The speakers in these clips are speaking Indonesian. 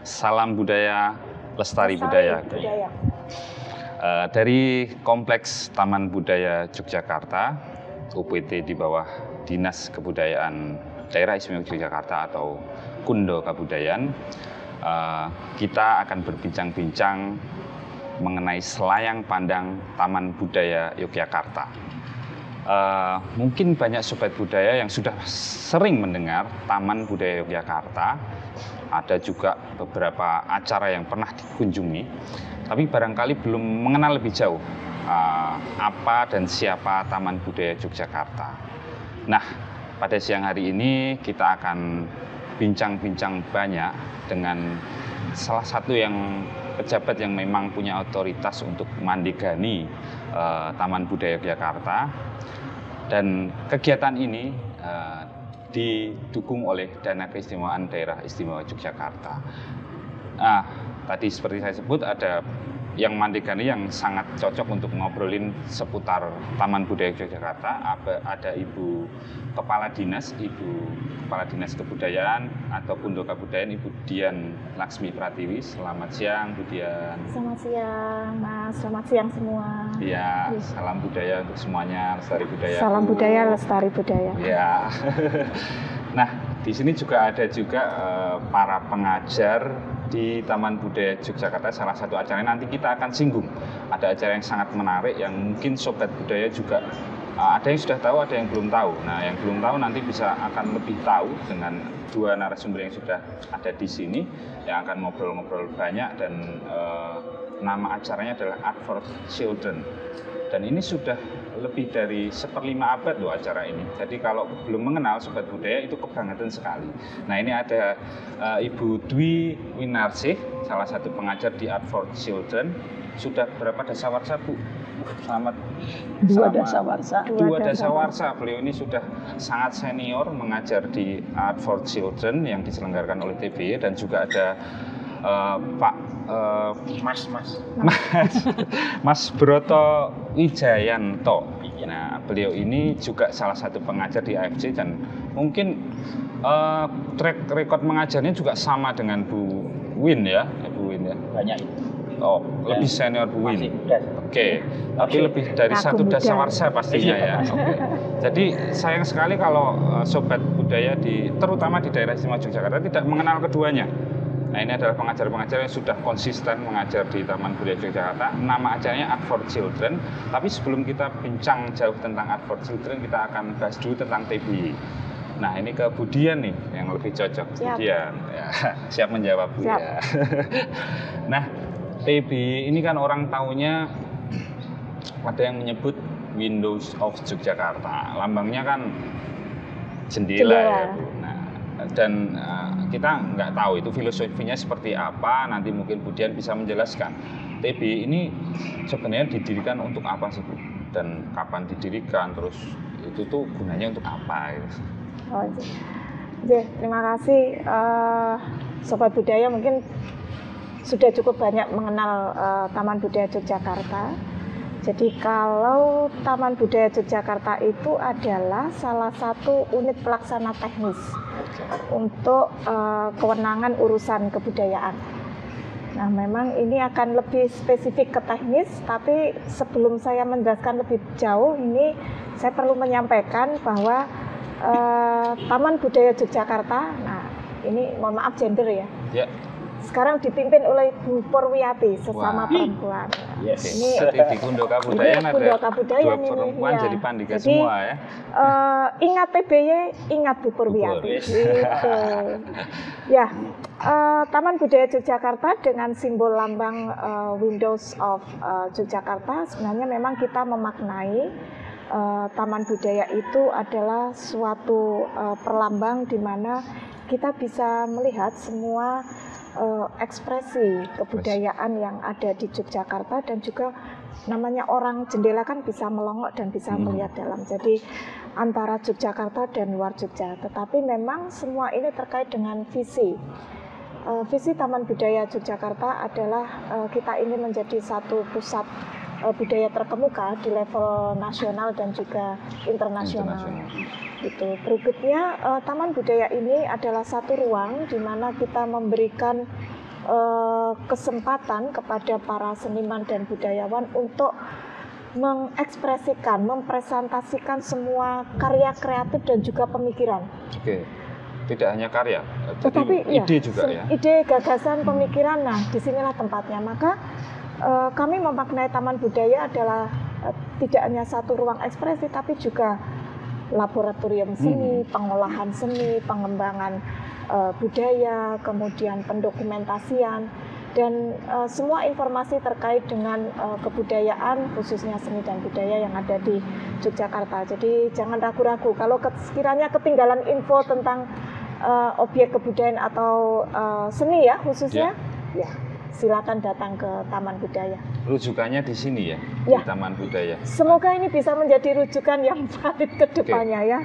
Salam budaya, lestari budaya. Dari Kompleks Taman Budaya Yogyakarta, UPT di bawah Dinas Kebudayaan Daerah Istimewa Yogyakarta atau Kundo Kabudayaan, kita akan berbincang-bincang mengenai selayang pandang Taman Budaya Yogyakarta. Mungkin banyak sobat budaya yang sudah sering mendengar Taman Budaya Yogyakarta. Ada juga beberapa acara yang pernah dikunjungi, tapi barangkali belum mengenal lebih jauh apa dan siapa Taman Budaya Yogyakarta. Nah, pada siang hari ini kita akan bincang-bincang banyak dengan salah satu yang pejabat yang memang punya otoritas untuk mandigani Taman Budaya Yogyakarta. Dan kegiatan ini didukung oleh Dana Keistimewaan Daerah Istimewa Yogyakarta. Tadi seperti saya sebut ada yang mandigani yang sangat cocok untuk ngobrolin seputar Taman Budaya Yogyakarta. Ada Ibu Kepala Dinas Kebudayaan atau Kundo Kabudayaan, Ibu Dian Laksmi Pratiwi. Selamat siang, Bu Dian. Selamat siang, Mas. Selamat siang semua. Iya, salam budaya untuk semuanya, lestari budaya. Salam budaya, lestari budaya. Iya. Nah, di sini juga ada para pengajar di Taman Budaya Yogyakarta. Salah satu acaranya nanti kita akan singgung. Ada acara yang sangat menarik yang mungkin sobat budaya juga ada yang sudah tahu, ada yang belum tahu. Nah, yang belum tahu nanti akan lebih tahu dengan dua narasumber yang sudah ada di sini yang akan ngobrol-ngobrol banyak. Dan nama acaranya adalah Art for Children. Dan ini sudah lebih dari 1/5 abad loh acara ini. Jadi kalau belum mengenal sobat budaya itu kebangetan sekali. Nah, ini ada Ibu Dwi Winarsih, salah satu pengajar di Art for Children. Sudah berapa dasawarsa, Bu? Selamat. Dua dasawarsa. Beliau ini sudah sangat senior mengajar di Art for Children yang diselenggarakan oleh TBY. Dan juga ada Pak Mas Broto Wijayanto. Nah, beliau ini juga salah satu pengajar di AFC dan mungkin track record mengajarnya juga sama dengan Bu Win ya, Bu Win ya. Banyak itu. Oh, lebih senior Bu Win. Oke. Tapi lebih dari satu dasawarsa pastinya ya. Oke. Jadi sayang sekali kalau sobat budaya terutama di daerah istimewa Yogyakarta tidak mengenal keduanya. Nah, ini adalah pengajar-pengajar yang sudah konsisten mengajar di Taman Budaya Yogyakarta. Nama acaranya Art for Children. Tapi sebelum kita bincang jauh tentang Art for Children, kita akan bahas dulu tentang TBY. Nah, ini ke Bu Dian nih yang lebih cocok. Bu Dian, ya, siap menjawab, Bu ya. Nah, TBY ini kan orang taunya ada yang menyebut Windows of Yogyakarta. Lambangnya kan jendela. Ya, Bu. Nah, dan kita nggak tahu itu filosofinya seperti apa. Nanti mungkin Bu Dian bisa menjelaskan. TBY ini sebenarnya didirikan untuk apa sih, Bu? Dan kapan didirikan? Terus itu tuh gunanya untuk apa? Gitu. Terima kasih sobat budaya, mungkin sudah cukup banyak mengenal Taman Budaya Yogyakarta. Jadi kalau Taman Budaya Yogyakarta itu adalah salah satu unit pelaksana teknis untuk kewenangan urusan kebudayaan. Nah, memang ini akan lebih spesifik ke teknis, tapi sebelum saya menjelaskan lebih jauh ini saya perlu menyampaikan bahwa Taman Budaya Yogyakarta, nah ini mohon maaf gender ya. Sekarang dipimpin oleh Bu Purwiyati, sesama perempuan. Yes. Ini di Kundo Kabudayaan ada dua perempuan jadi pandega semua ya. Ingat TBY, ingat Bu Purwiyati. Gitu. Ya, Taman Budaya Yogyakarta dengan simbol lambang Windows of Yogyakarta, sebenarnya memang kita memaknai Taman Budaya itu adalah suatu perlambang di mana kita bisa melihat semua ekspresi kebudayaan yang ada di Yogyakarta, dan juga namanya orang jendela kan bisa melongok dan bisa melihat dalam. Jadi antara Yogyakarta dan luar Jogja. Tetapi memang semua ini terkait dengan visi. Visi Taman Budaya Yogyakarta adalah kita ingin menjadi satu pusat budaya terkemuka di level nasional dan juga internasional. Itu berikutnya Taman Budaya ini adalah satu ruang di mana kita memberikan kesempatan kepada para seniman dan budayawan untuk mengekspresikan, mempresentasikan semua karya kreatif dan juga pemikiran. Oke, tidak hanya karya, tetapi ide juga ya. Ide, gagasan, pemikiran. Nah, disinilah tempatnya. Maka kami memaknai Taman Budaya adalah tidak hanya satu ruang ekspresi, tapi juga laboratorium seni, pengolahan seni, pengembangan budaya, kemudian pendokumentasian, dan semua informasi terkait dengan kebudayaan, khususnya seni dan budaya yang ada di Yogyakarta. Jadi jangan ragu-ragu kalau sekiranya ketinggalan info tentang objek kebudayaan atau seni ya khususnya, ya silakan datang ke Taman Budaya. Rujukannya di sini ya, ya, di Taman Budaya. Semoga ini bisa menjadi rujukan yang valid ke depannya ya,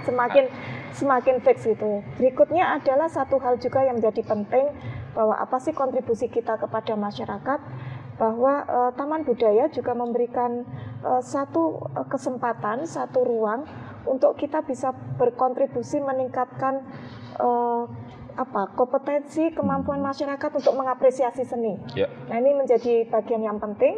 semakin fix gitu. Berikutnya adalah satu hal juga yang menjadi penting, bahwa apa sih kontribusi kita kepada masyarakat, bahwa Taman Budaya juga memberikan satu kesempatan, satu ruang untuk kita bisa berkontribusi meningkatkan kompetensi, kemampuan masyarakat untuk mengapresiasi seni. Ya. Nah, ini menjadi bagian yang penting,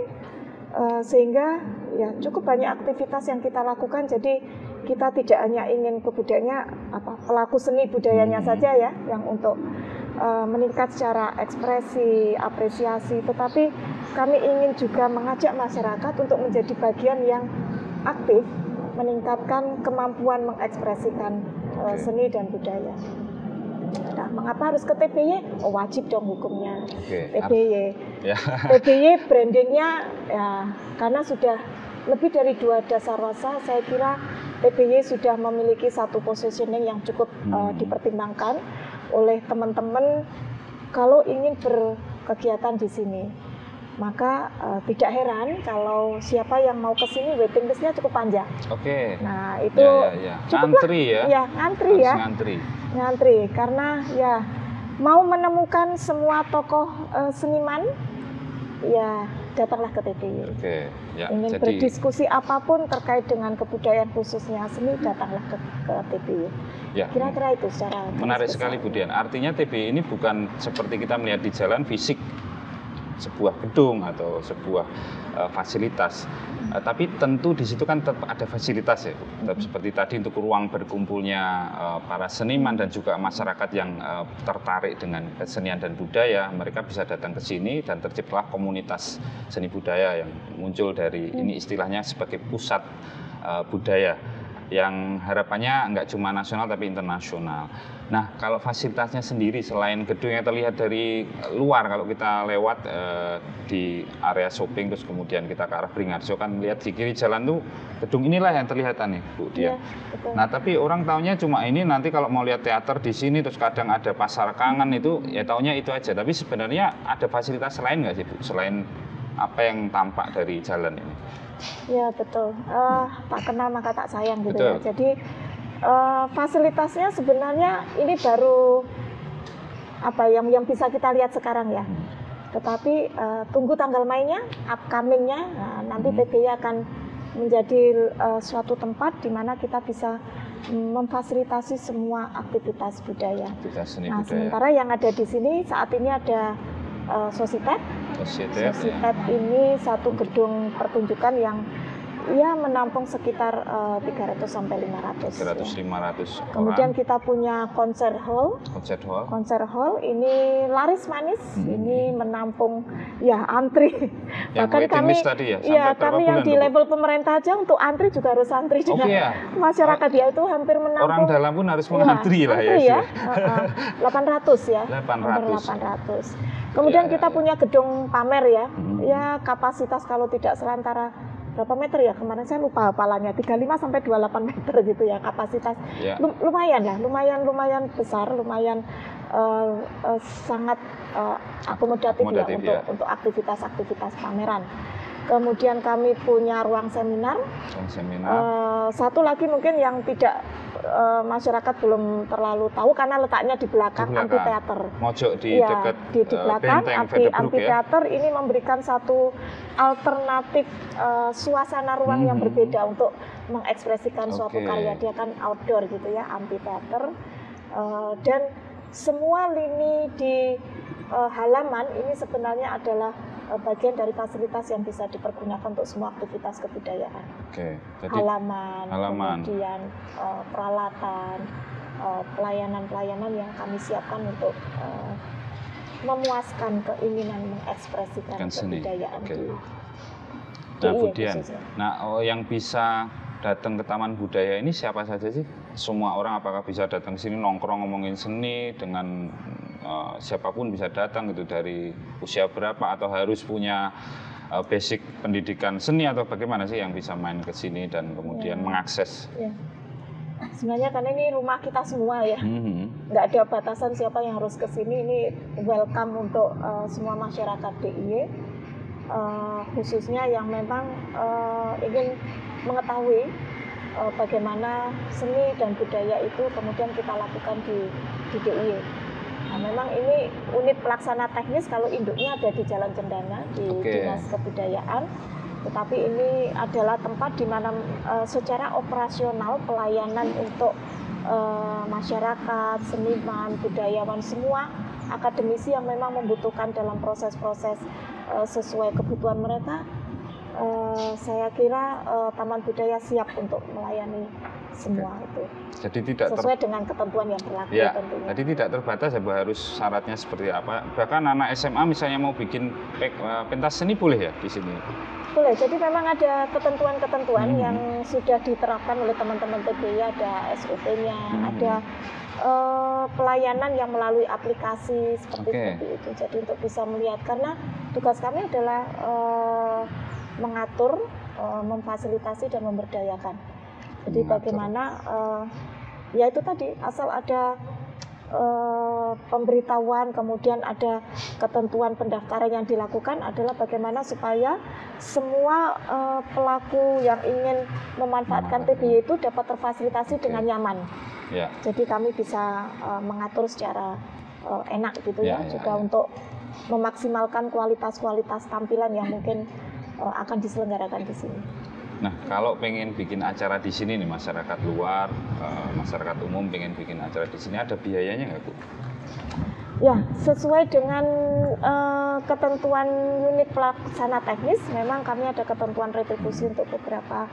sehingga ya cukup banyak aktivitas yang kita lakukan. Jadi kita tidak hanya ingin kebudayaannya pelaku seni budayanya saja ya yang untuk meningkat secara ekspresi, apresiasi, tetapi kami ingin juga mengajak masyarakat untuk menjadi bagian yang aktif meningkatkan kemampuan mengekspresikan seni dan budaya. Nah, mengapa harus ke TBY? Oh, wajib dong hukumnya. TBY. TBY brandingnya ya karena sudah lebih dari 2 dasawarsa, saya kira TBY sudah memiliki satu positioning yang cukup dipertimbangkan oleh teman-teman kalau ingin berkegiatan di sini. Maka tidak heran kalau siapa yang mau ke sini waiting list-nya cukup panjang. Oke. Nah, itu ngantri ya. Ya, ngantri ya. Ngantri karena ya mau menemukan semua tokoh seniman, ya datanglah ke TBY. Oke. Ya, ingin berdiskusi apapun terkait dengan kebudayaan khususnya seni, datanglah ke TBY. Ya, kira-kira itu secara menarik sekali Bu Dian. Artinya TBY ini bukan seperti kita melihat di jalan fisik sebuah gedung atau sebuah fasilitas, tapi tentu di situ kan tetap ada fasilitas ya, seperti tadi untuk ruang berkumpulnya para seniman dan juga masyarakat yang tertarik dengan kesenian dan budaya. Mereka bisa datang ke sini dan terciptalah komunitas seni budaya yang muncul dari ini istilahnya sebagai pusat budaya yang harapannya nggak cuma nasional tapi internasional. Nah, kalau fasilitasnya sendiri selain gedung yang terlihat dari luar, kalau kita lewat di area shopping terus kemudian kita ke arah Beringharjo kan melihat di kiri jalan tuh gedung inilah yang terlihat nih Bu Dian. Nah, tapi orang taunya cuma ini, nanti kalau mau lihat teater di sini terus kadang ada pasar kangen itu ya taunya itu aja. Tapi sebenarnya ada fasilitas lain nggak sih Bu selain apa yang tampak dari jalan ini? Ya betul, tak kenal maka tak sayang gitu ya. Jadi fasilitasnya sebenarnya ini baru yang bisa kita lihat sekarang ya. Tetapi tunggu tanggal mainnya, upcomingnya, nanti TBY akan menjadi suatu tempat di mana kita bisa memfasilitasi semua aktivitas budaya. Nah, sementara yang ada di sini saat ini ada Sositet ini satu gedung pertunjukan yang menampung sekitar 300 sampai 500. Kemudian kita punya konser hall. Konser hall ini laris manis, ini menampung antri. Bahkan kami tadi ya, kami yang di level pemerintah aja untuk antri juga harus antri dengan masyarakat ya, itu hampir menampung. Orang dalam pun harus mengantri lah ya. 800 ya. 800. Kemudian kita punya gedung pamer ya. Ya kapasitas kalau tidak selantara berapa meter ya, kemarin saya lupa hafalannya, 35 sampai 28 meter gitu ya kapasitas. Lumayan besar, lumayan sangat akomodatif ya untuk aktivitas pameran. Kemudian kami punya ruang seminar. Satu lagi mungkin yang tidak masyarakat belum terlalu tahu karena letaknya di belakang amphitheater. Mojok di dekat di belakang amphitheater ini memberikan satu alternatif suasana ruang yang berbeda untuk mengekspresikan suatu karya. Dia kan outdoor gitu ya, amphitheater, dan semua lini di halaman ini sebenarnya adalah bagian dari fasilitas yang bisa dipergunakan untuk semua aktivitas kebudayaan. Oke, jadi halaman. Kemudian peralatan, pelayanan-pelayanan yang kami siapkan untuk memuaskan keinginan mengekspresikan kebudayaan di Nah, kemudian, yang bisa datang ke Taman Budaya ini siapa saja sih? Semua orang apakah bisa datang ke sini nongkrong ngomongin seni dengan siapapun bisa datang gitu, dari usia berapa atau harus punya basic pendidikan seni atau bagaimana sih yang bisa main ke sini dan kemudian mengakses? Sebenarnya karena ini rumah kita semua ya, nggak ada batasan siapa yang harus ke sini. Ini welcome untuk semua masyarakat DIY, khususnya yang memang ingin mengetahui bagaimana seni dan budaya itu kemudian kita lakukan di DIY. Nah, memang ini unit pelaksana teknis, kalau induknya ada di Jalan Cendana di Dinas Kebudayaan. Tetapi ini adalah tempat di mana secara operasional pelayanan untuk masyarakat, seniman, budayawan, semua akademisi yang memang membutuhkan dalam proses-proses sesuai kebutuhan mereka, saya kira Taman Budaya siap untuk melayani semua itu. Jadi tidak sesuai dengan ketentuan yang berlaku tentunya. Jadi tidak terbatas ya Bu, harus syaratnya seperti apa. Bahkan anak SMA misalnya mau bikin pentas seni boleh ya di sini? Boleh, jadi memang ada ketentuan-ketentuan yang sudah diterapkan oleh teman-teman TBI, ada SOP-nya, ada pelayanan yang melalui aplikasi seperti itu. Jadi untuk bisa melihat, karena tugas kami adalah mengatur, memfasilitasi dan memberdayakan. Jadi bagaimana, ya itu tadi, asal ada pemberitahuan, kemudian ada ketentuan pendaftaran yang dilakukan, adalah bagaimana supaya semua pelaku yang ingin memanfaatkan TBY itu dapat terfasilitasi dengan nyaman. Jadi kami bisa mengatur secara enak gitu juga untuk memaksimalkan kualitas-kualitas tampilan yang mungkin akan diselenggarakan di sini. Nah, kalau pengen bikin acara di sini nih, masyarakat luar, masyarakat umum pengen bikin acara di sini, ada biayanya nggak Bu? Ya, sesuai dengan ketentuan unit pelaksana teknis, memang kami ada ketentuan retribusi untuk beberapa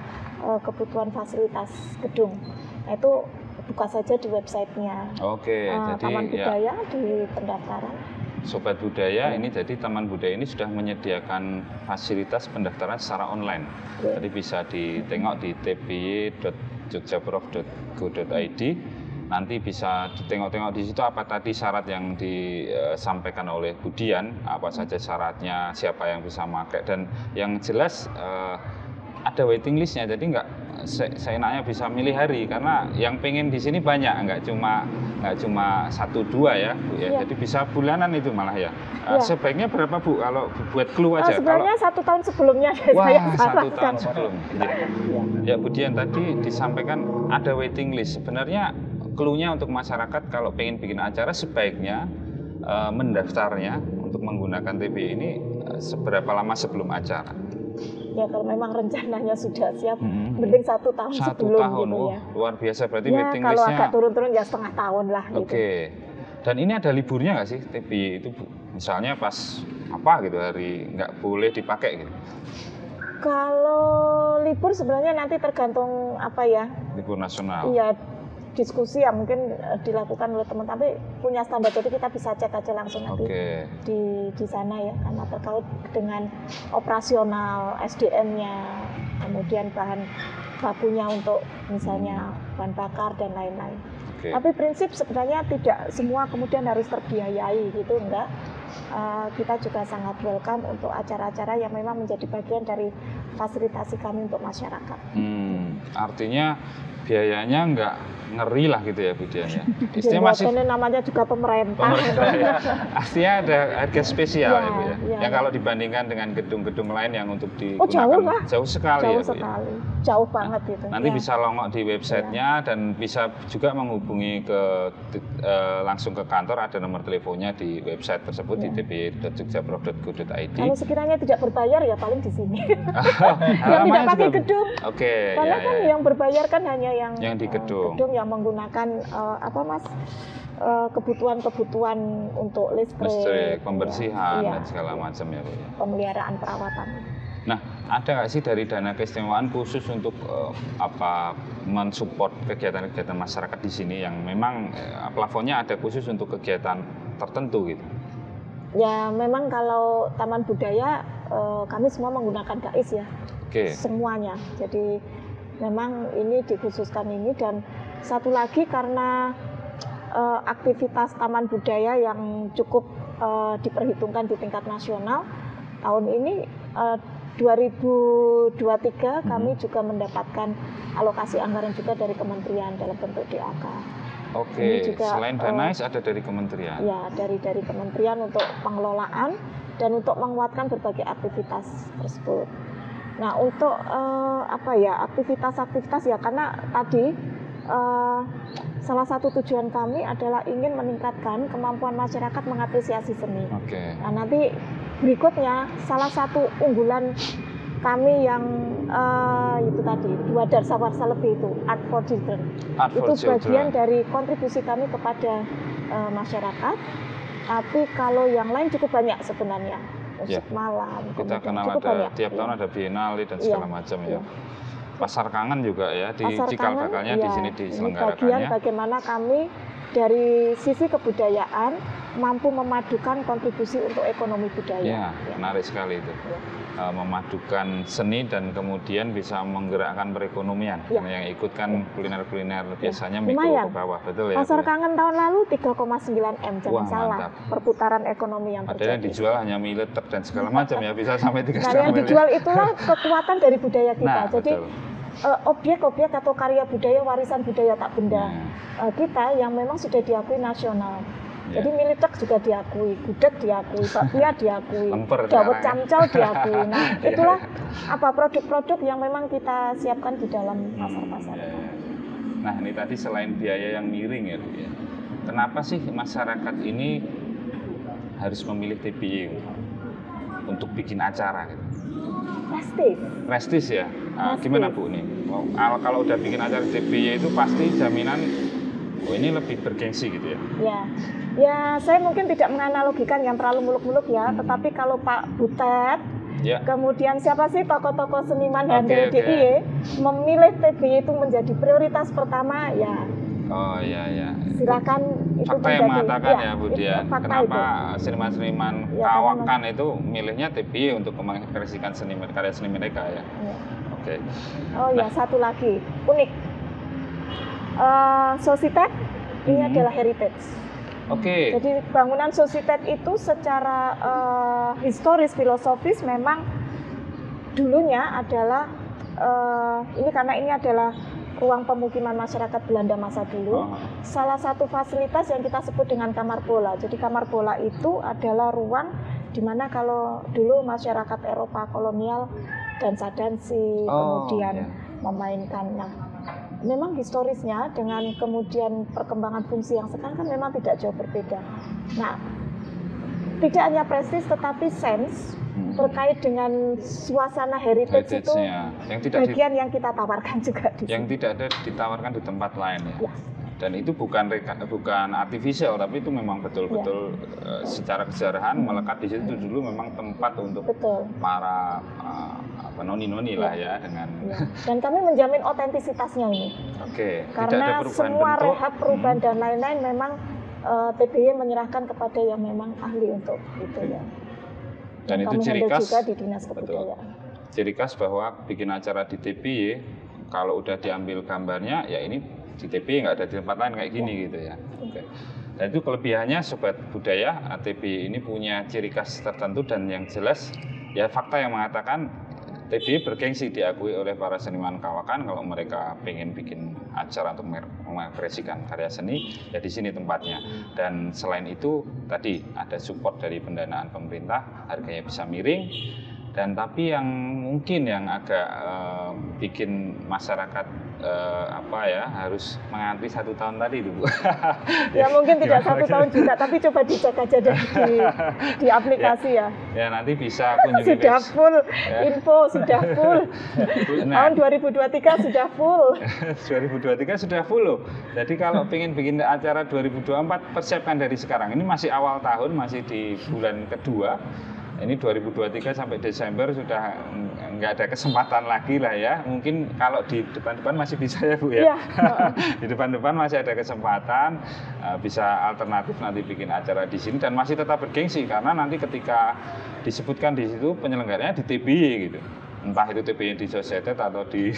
kebutuhan fasilitas gedung. Nah, itu buka saja di websitenya Taman Budaya di pendaftaran. Sobat Budaya, ini jadi Taman Budaya ini sudah menyediakan fasilitas pendaftaran secara online. Jadi bisa ditengok di tby.jogjaprof.go.id. Nanti bisa ditengok-tengok di situ apa tadi syarat yang disampaikan oleh Budian, apa saja syaratnya, siapa yang bisa pakai, dan yang jelas ada waiting listnya. Jadi nggak seenaknya bisa milih hari, karena yang pengen di sini banyak, nggak cuma 1-2 ya Bu ya. Jadi bisa bulanan itu malah ya. Sebaiknya berapa Bu kalau buat clue aja? Sebenarnya kalau 1 tahun sebelumnya saya 1 tahun sebelum. Ya Budian, tadi disampaikan ada waiting list. Sebenarnya clue-nya untuk masyarakat kalau pengen bikin acara sebaiknya mendaftarnya untuk menggunakan TBY ini seberapa lama sebelum acara? Ya kalau memang rencananya sudah siap, mending 1 tahun sebelum gitu ya. Luar biasa, berarti ya, waiting kalau listnya. Kalau agak turun-turun ya setengah tahun lah. Gitu. Dan ini ada liburnya nggak sih TBY itu Bu? Misalnya pas apa gitu, hari nggak boleh dipakai gitu? Kalau libur sebenarnya nanti tergantung apa ya? Libur nasional. Iya, diskusi yang mungkin dilakukan oleh teman-teman, tapi punya standar, jadi kita bisa cek aja langsung nanti di sana ya, karena terkait dengan operasional, SDM-nya, kemudian bahan bakunya untuk misalnya bahan bakar dan lain-lain. Tapi prinsip sebenarnya tidak semua kemudian harus terbiayai gitu, enggak. Kita juga sangat welcome untuk acara-acara yang memang menjadi bagian dari fasilitasi kami untuk masyarakat. Artinya biayanya nggak ngeri lah gitu ya Budian ya. Istilahnya masih ini namanya juga pemerintah ya. Artinya ada harga spesial ya Bu ya. Yang kalau dibandingkan dengan gedung-gedung lain yang untuk digunakan jauh sekali ya Bu ya. Jauh banget itu. Nanti bisa longok di websitenya dan bisa juga menghubungi langsung ke kantor, ada nomor teleponnya di website tersebut di tby.jogjaprof.go.id. Kalau sekiranya tidak berbayar ya paling di sini. Yang tidak pakai gedung. Karena kan yang berbayar kan hanya yang di gedung. Yang menggunakan kebutuhan-kebutuhan untuk listrik, pembersihan iya, dan segala macam ya Bu ya. Pemeliharaan perawatan. Nah, ada nggak sih dari dana keistimewaan khusus untuk mensupport kegiatan-kegiatan masyarakat di sini yang memang plafonnya ada khusus untuk kegiatan tertentu gitu? Ya memang kalau Taman Budaya kami semua menggunakan GAIS ya, semuanya. Jadi memang ini dikhususkan ini, dan satu lagi karena aktivitas Taman Budaya yang cukup diperhitungkan di tingkat nasional, tahun ini 2023 kami juga mendapatkan alokasi anggaran juga dari kementerian dalam bentuk DAK. Oke, juga, selain Danais ada dari kementerian? Ya, dari kementerian untuk pengelolaan dan untuk menguatkan berbagai aktivitas tersebut. Nah, untuk aktivitas-aktivitas ya, karena tadi salah satu tujuan kami adalah ingin meningkatkan kemampuan masyarakat mengapresiasi seni. Nah, nanti berikutnya salah satu unggulan kami yang itu tadi 2 dasawarsa lebih itu Art for Children. Itu bagian dari kontribusi kami kepada masyarakat. Tapi kalau yang lain cukup banyak sebenarnya. Musik malam. Kita kenal ada tiap tahun ada biennale dan segala macam ya. Pasar kangen juga ya di cikal bakalnya di sini diselenggarakannya. Bagian bagaimana kami dari sisi kebudayaan mampu memadukan kontribusi untuk ekonomi budaya. Ya, menarik sekali itu. Memadukan seni dan kemudian bisa menggerakkan perekonomian. Yang ikut kan kuliner-kuliner biasanya mikro ke bawah, betul ya? Pasar kangen tahun lalu 3,9 M, jangan salah. Mantap. Perputaran ekonomi yang terjadi. Ada yang dijual hanya mie letek dan segala macam ya, bisa sampai 3,5 miliar. Nah, yang dijual itulah kekuatan dari budaya kita. Nah, jadi objek-objek atau karya budaya, warisan budaya tak benda kita yang memang sudah diakui nasional. Jadi militek juga diakui, gudeg diakui, bakpia diakui, dawet camcal diakui. Nah, itulah produk-produk yang memang kita siapkan di dalam pasar-pasar. Nah, ini tadi selain biaya yang miring ya, kenapa sih masyarakat ini harus memilih TBY untuk bikin acara gitu? Prestis ya. Nah, gimana Bu nih? Kalau udah bikin acara TBY itu pasti jaminan ini lebih bergengsi gitu ya? Ya, saya mungkin tidak menganalogikan yang terlalu muluk-muluk ya, tetapi kalau Pak Butet, kemudian siapa sih tokoh-tokoh seniman handal DIY memilih TBY itu menjadi prioritas pertama ya. Oh iya. Silakan itu fakta yang mengatakan ya Bu Dian, kenapa seniman-seniman kawakan itu milihnya TBY untuk mengekspresikan karya seni mereka ya. Oh ya, satu lagi unik. Sositek ini adalah heritage. Jadi bangunan Sositek itu secara historis filosofis memang dulunya adalah ini karena ini adalah ruang pemukiman masyarakat Belanda masa dulu. Salah satu fasilitas yang kita sebut dengan kamar bola. Jadi kamar bola itu adalah ruang di mana kalau dulu masyarakat Eropa kolonial dansa-dansi kemudian memainkan. Nah, memang historisnya dengan kemudian perkembangan fungsi yang sekarang kan memang tidak jauh berbeda. Nah, tidak hanya prestis tetapi sense terkait dengan suasana heritage itu yang bagian yang kita tawarkan juga di yang sini. Tidak ada ditawarkan di tempat lain ya. Dan itu bukan artifisial, tapi itu memang betul-betul secara kesejarahan melekat di situ dulu memang tempat untuk para noni-noni lah ya dengan. Dan kami menjamin otentisitasnya ini. Karena tidak ada semua bentuk, rehab, perubahan dan lain-lain memang TBY menyerahkan kepada yang memang ahli untuk itu ya. Dan itu ciri khas juga di Dinas Kebudayaan. Ciri khas bahwa bikin acara di TBY kalau udah diambil gambarnya ya ini di TBY nggak ada di tempat lain kayak gini gitu ya. Dan itu kelebihannya Sobat Budaya, TBY ini punya ciri khas tertentu dan yang jelas ya fakta yang mengatakan TBY bergengsi diakui oleh para seniman kawakan kalau mereka pengen bikin acara untuk mengekspresikan karya seni ya di sini tempatnya. Dan selain itu tadi ada support dari pendanaan pemerintah, harganya bisa miring Dan tapi yang mungkin yang agak bikin masyarakat harus mengantri 1 tahun tadi itu, Bu. Ya mungkin tidak 1 tahun juga, tapi coba dicek aja deh di aplikasi ya. Ya nanti bisa kunjungi sudah full, info sudah full. Tahun 2023 sudah full. 2023 sudah full loh. Jadi kalau ingin bikin acara 2024, persiapkan dari sekarang. Ini masih awal tahun, masih di bulan kedua. Ini 2023 sampai Desember sudah nggak ada kesempatan lagi lah ya. Mungkin kalau di depan-depan masih bisa ya Bu ya. Ya. Di depan-depan masih ada kesempatan, bisa alternatif nanti bikin acara di sini dan masih tetap bergengsi karena nanti ketika disebutkan di situ penyelenggaranya di TBY gitu. Entah itu TBY di Societet atau di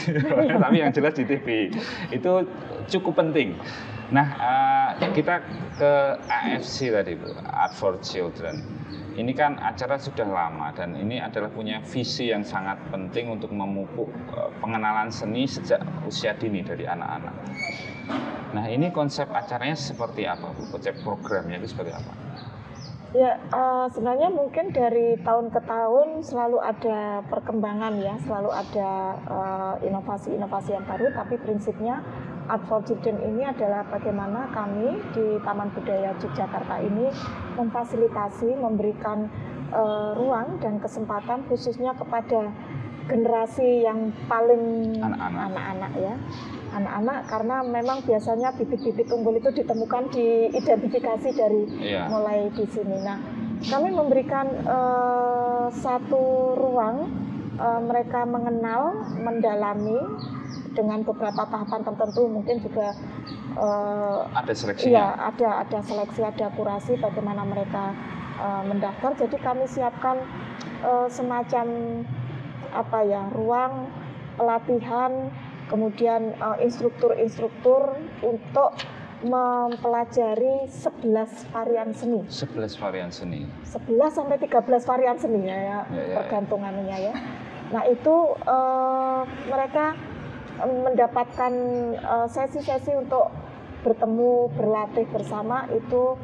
tapi yang jelas di TBY. Itu cukup penting. Nah, kita ke AFC tadi Bu, Art for Children. Ini kan acara sudah lama dan ini adalah punya visi yang sangat penting untuk memupuk pengenalan seni sejak usia dini dari anak-anak. Nah, ini konsep acaranya seperti apa Bu? Konsep programnya itu seperti apa? Ya, sebenarnya mungkin dari tahun ke tahun selalu ada perkembangan ya, selalu ada inovasi-inovasi yang baru, tapi prinsipnya Art for Children ini adalah bagaimana kami di Taman Budaya Yogyakarta ini memfasilitasi, memberikan ruang dan kesempatan khususnya kepada generasi yang paling anak-anak ya. Anak-anak karena memang biasanya bibit-bibit unggul itu ditemukan diidentifikasi dari mulai di sini. Nah, kami memberikan satu ruang mereka mengenal, mendalami dengan beberapa tahapan tertentu, mungkin juga ada seleksinya. Iya, ada seleksi, ada kurasi bagaimana mereka mendaftar. Jadi kami siapkan semacam ruang pelatihan, kemudian instruktur untuk mempelajari 11 varian seni. 11 varian seni. 11 sampai 13 varian seni ya. Tergantung anunya ya. Nah, itu mereka mendapatkan sesi-sesi untuk bertemu, berlatih bersama itu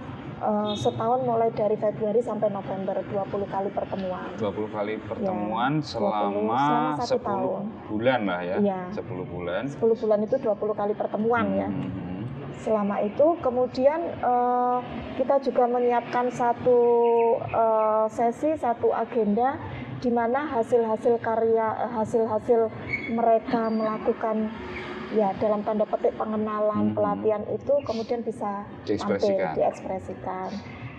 setahun mulai dari Februari sampai November, 20 kali pertemuan. 20 kali pertemuan selama 10 tahun. Bulan lah ya. 10 bulan. 10 bulan itu 20 kali pertemuan ya. Selama itu kemudian kita juga menyiapkan satu sesi, satu agenda di mana hasil-hasil karya, hasil-hasil mereka melakukan ya dalam tanda petik pengenalan, pelatihan itu kemudian bisa diekspresikan.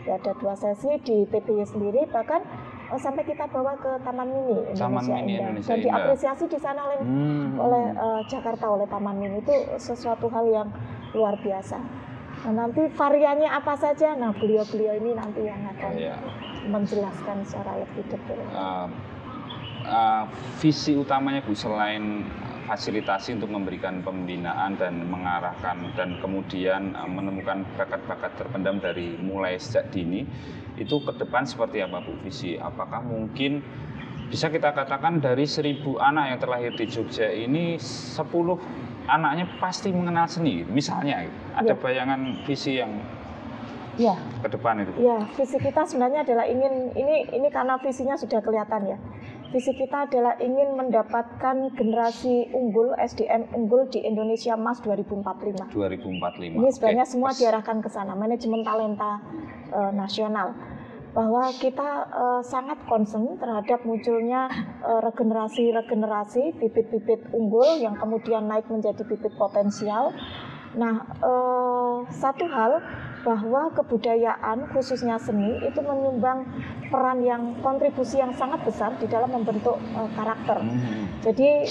Ya, ada 2 sesi di TBY sendiri, bahkan sampai kita bawa ke Taman Mini Indonesia Indah. Dan diapresiasi di sana oleh Jakarta, oleh Taman Mini. Itu sesuatu hal yang luar biasa. Nah, nanti variannya apa saja, nah beliau-beliau ini nanti yang akan menjelaskan secara lebih detail. Visi utamanya Bu, selain fasilitasi untuk memberikan pembinaan dan mengarahkan dan kemudian menemukan bakat-bakat terpendam dari mulai sejak dini, itu ke depan seperti apa Bu visi? Apakah mungkin bisa kita katakan dari 1000 anak yang terlahir di Jogja ini 10 anaknya pasti mengenal seni, misalnya ada bayangan visi yang ke depan itu? Ya, visi kita sebenarnya adalah ingin, ini karena visinya sudah kelihatan ya. Visi kita adalah ingin mendapatkan generasi unggul, SDM unggul di Indonesia Emas 2045. 2045. Ini sebenarnya semua diarahkan ke sana, manajemen talenta nasional. Bahwa kita sangat concern terhadap munculnya regenerasi bibit-bibit unggul yang kemudian naik menjadi bibit potensial. Nah, satu hal bahwa kebudayaan khususnya seni itu menyumbang peran yang kontribusi yang sangat besar di dalam membentuk karakter. Jadi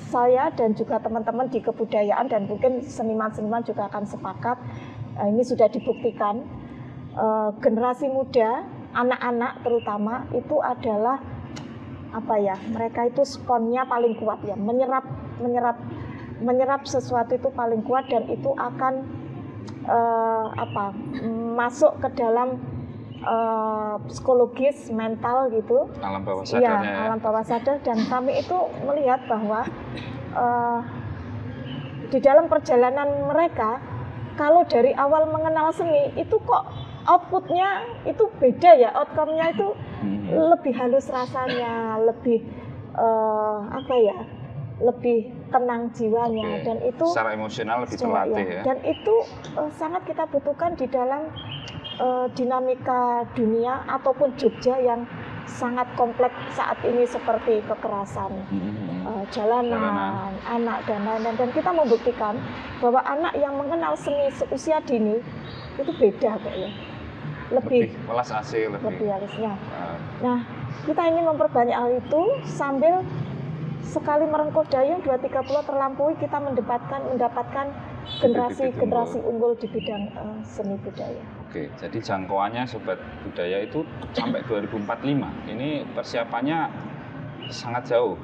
saya dan juga teman-teman di kebudayaan dan mungkin seniman-seniman juga akan sepakat, ini sudah dibuktikan generasi muda, anak-anak terutama itu adalah mereka itu sponnya paling kuat ya, menyerap sesuatu itu paling kuat dan itu akan masuk ke dalam psikologis, mental gitu. Alam bawah sadarnya. Alam bawah sadar, dan kami itu melihat bahwa di dalam perjalanan mereka, kalau dari awal mengenal seni itu kok outputnya itu beda ya, outcome-nya itu lebih halus rasanya, lebih apa ya, lebih tenang jiwanya, dan itu secara emosional lebih terlatih ya. Dan itu sangat kita butuhkan di dalam dinamika dunia ataupun Jogja yang sangat kompleks saat ini seperti kekerasan, jalanan, anak dan lain-lain. Dan kita membuktikan bahwa anak yang mengenal seni seusia dini itu beda kayaknya, lebih welas asih, lebih halusnya. Nah, kita ingin memperbanyak hal itu sambil sekali merengkuh dayung 2-3 pulau terlampaui, kita mendapatkan generasi unggul di bidang seni budaya. Oke, jadi jangkauannya Sobat Budaya itu sampai 2045. Ini persiapannya sangat jauh,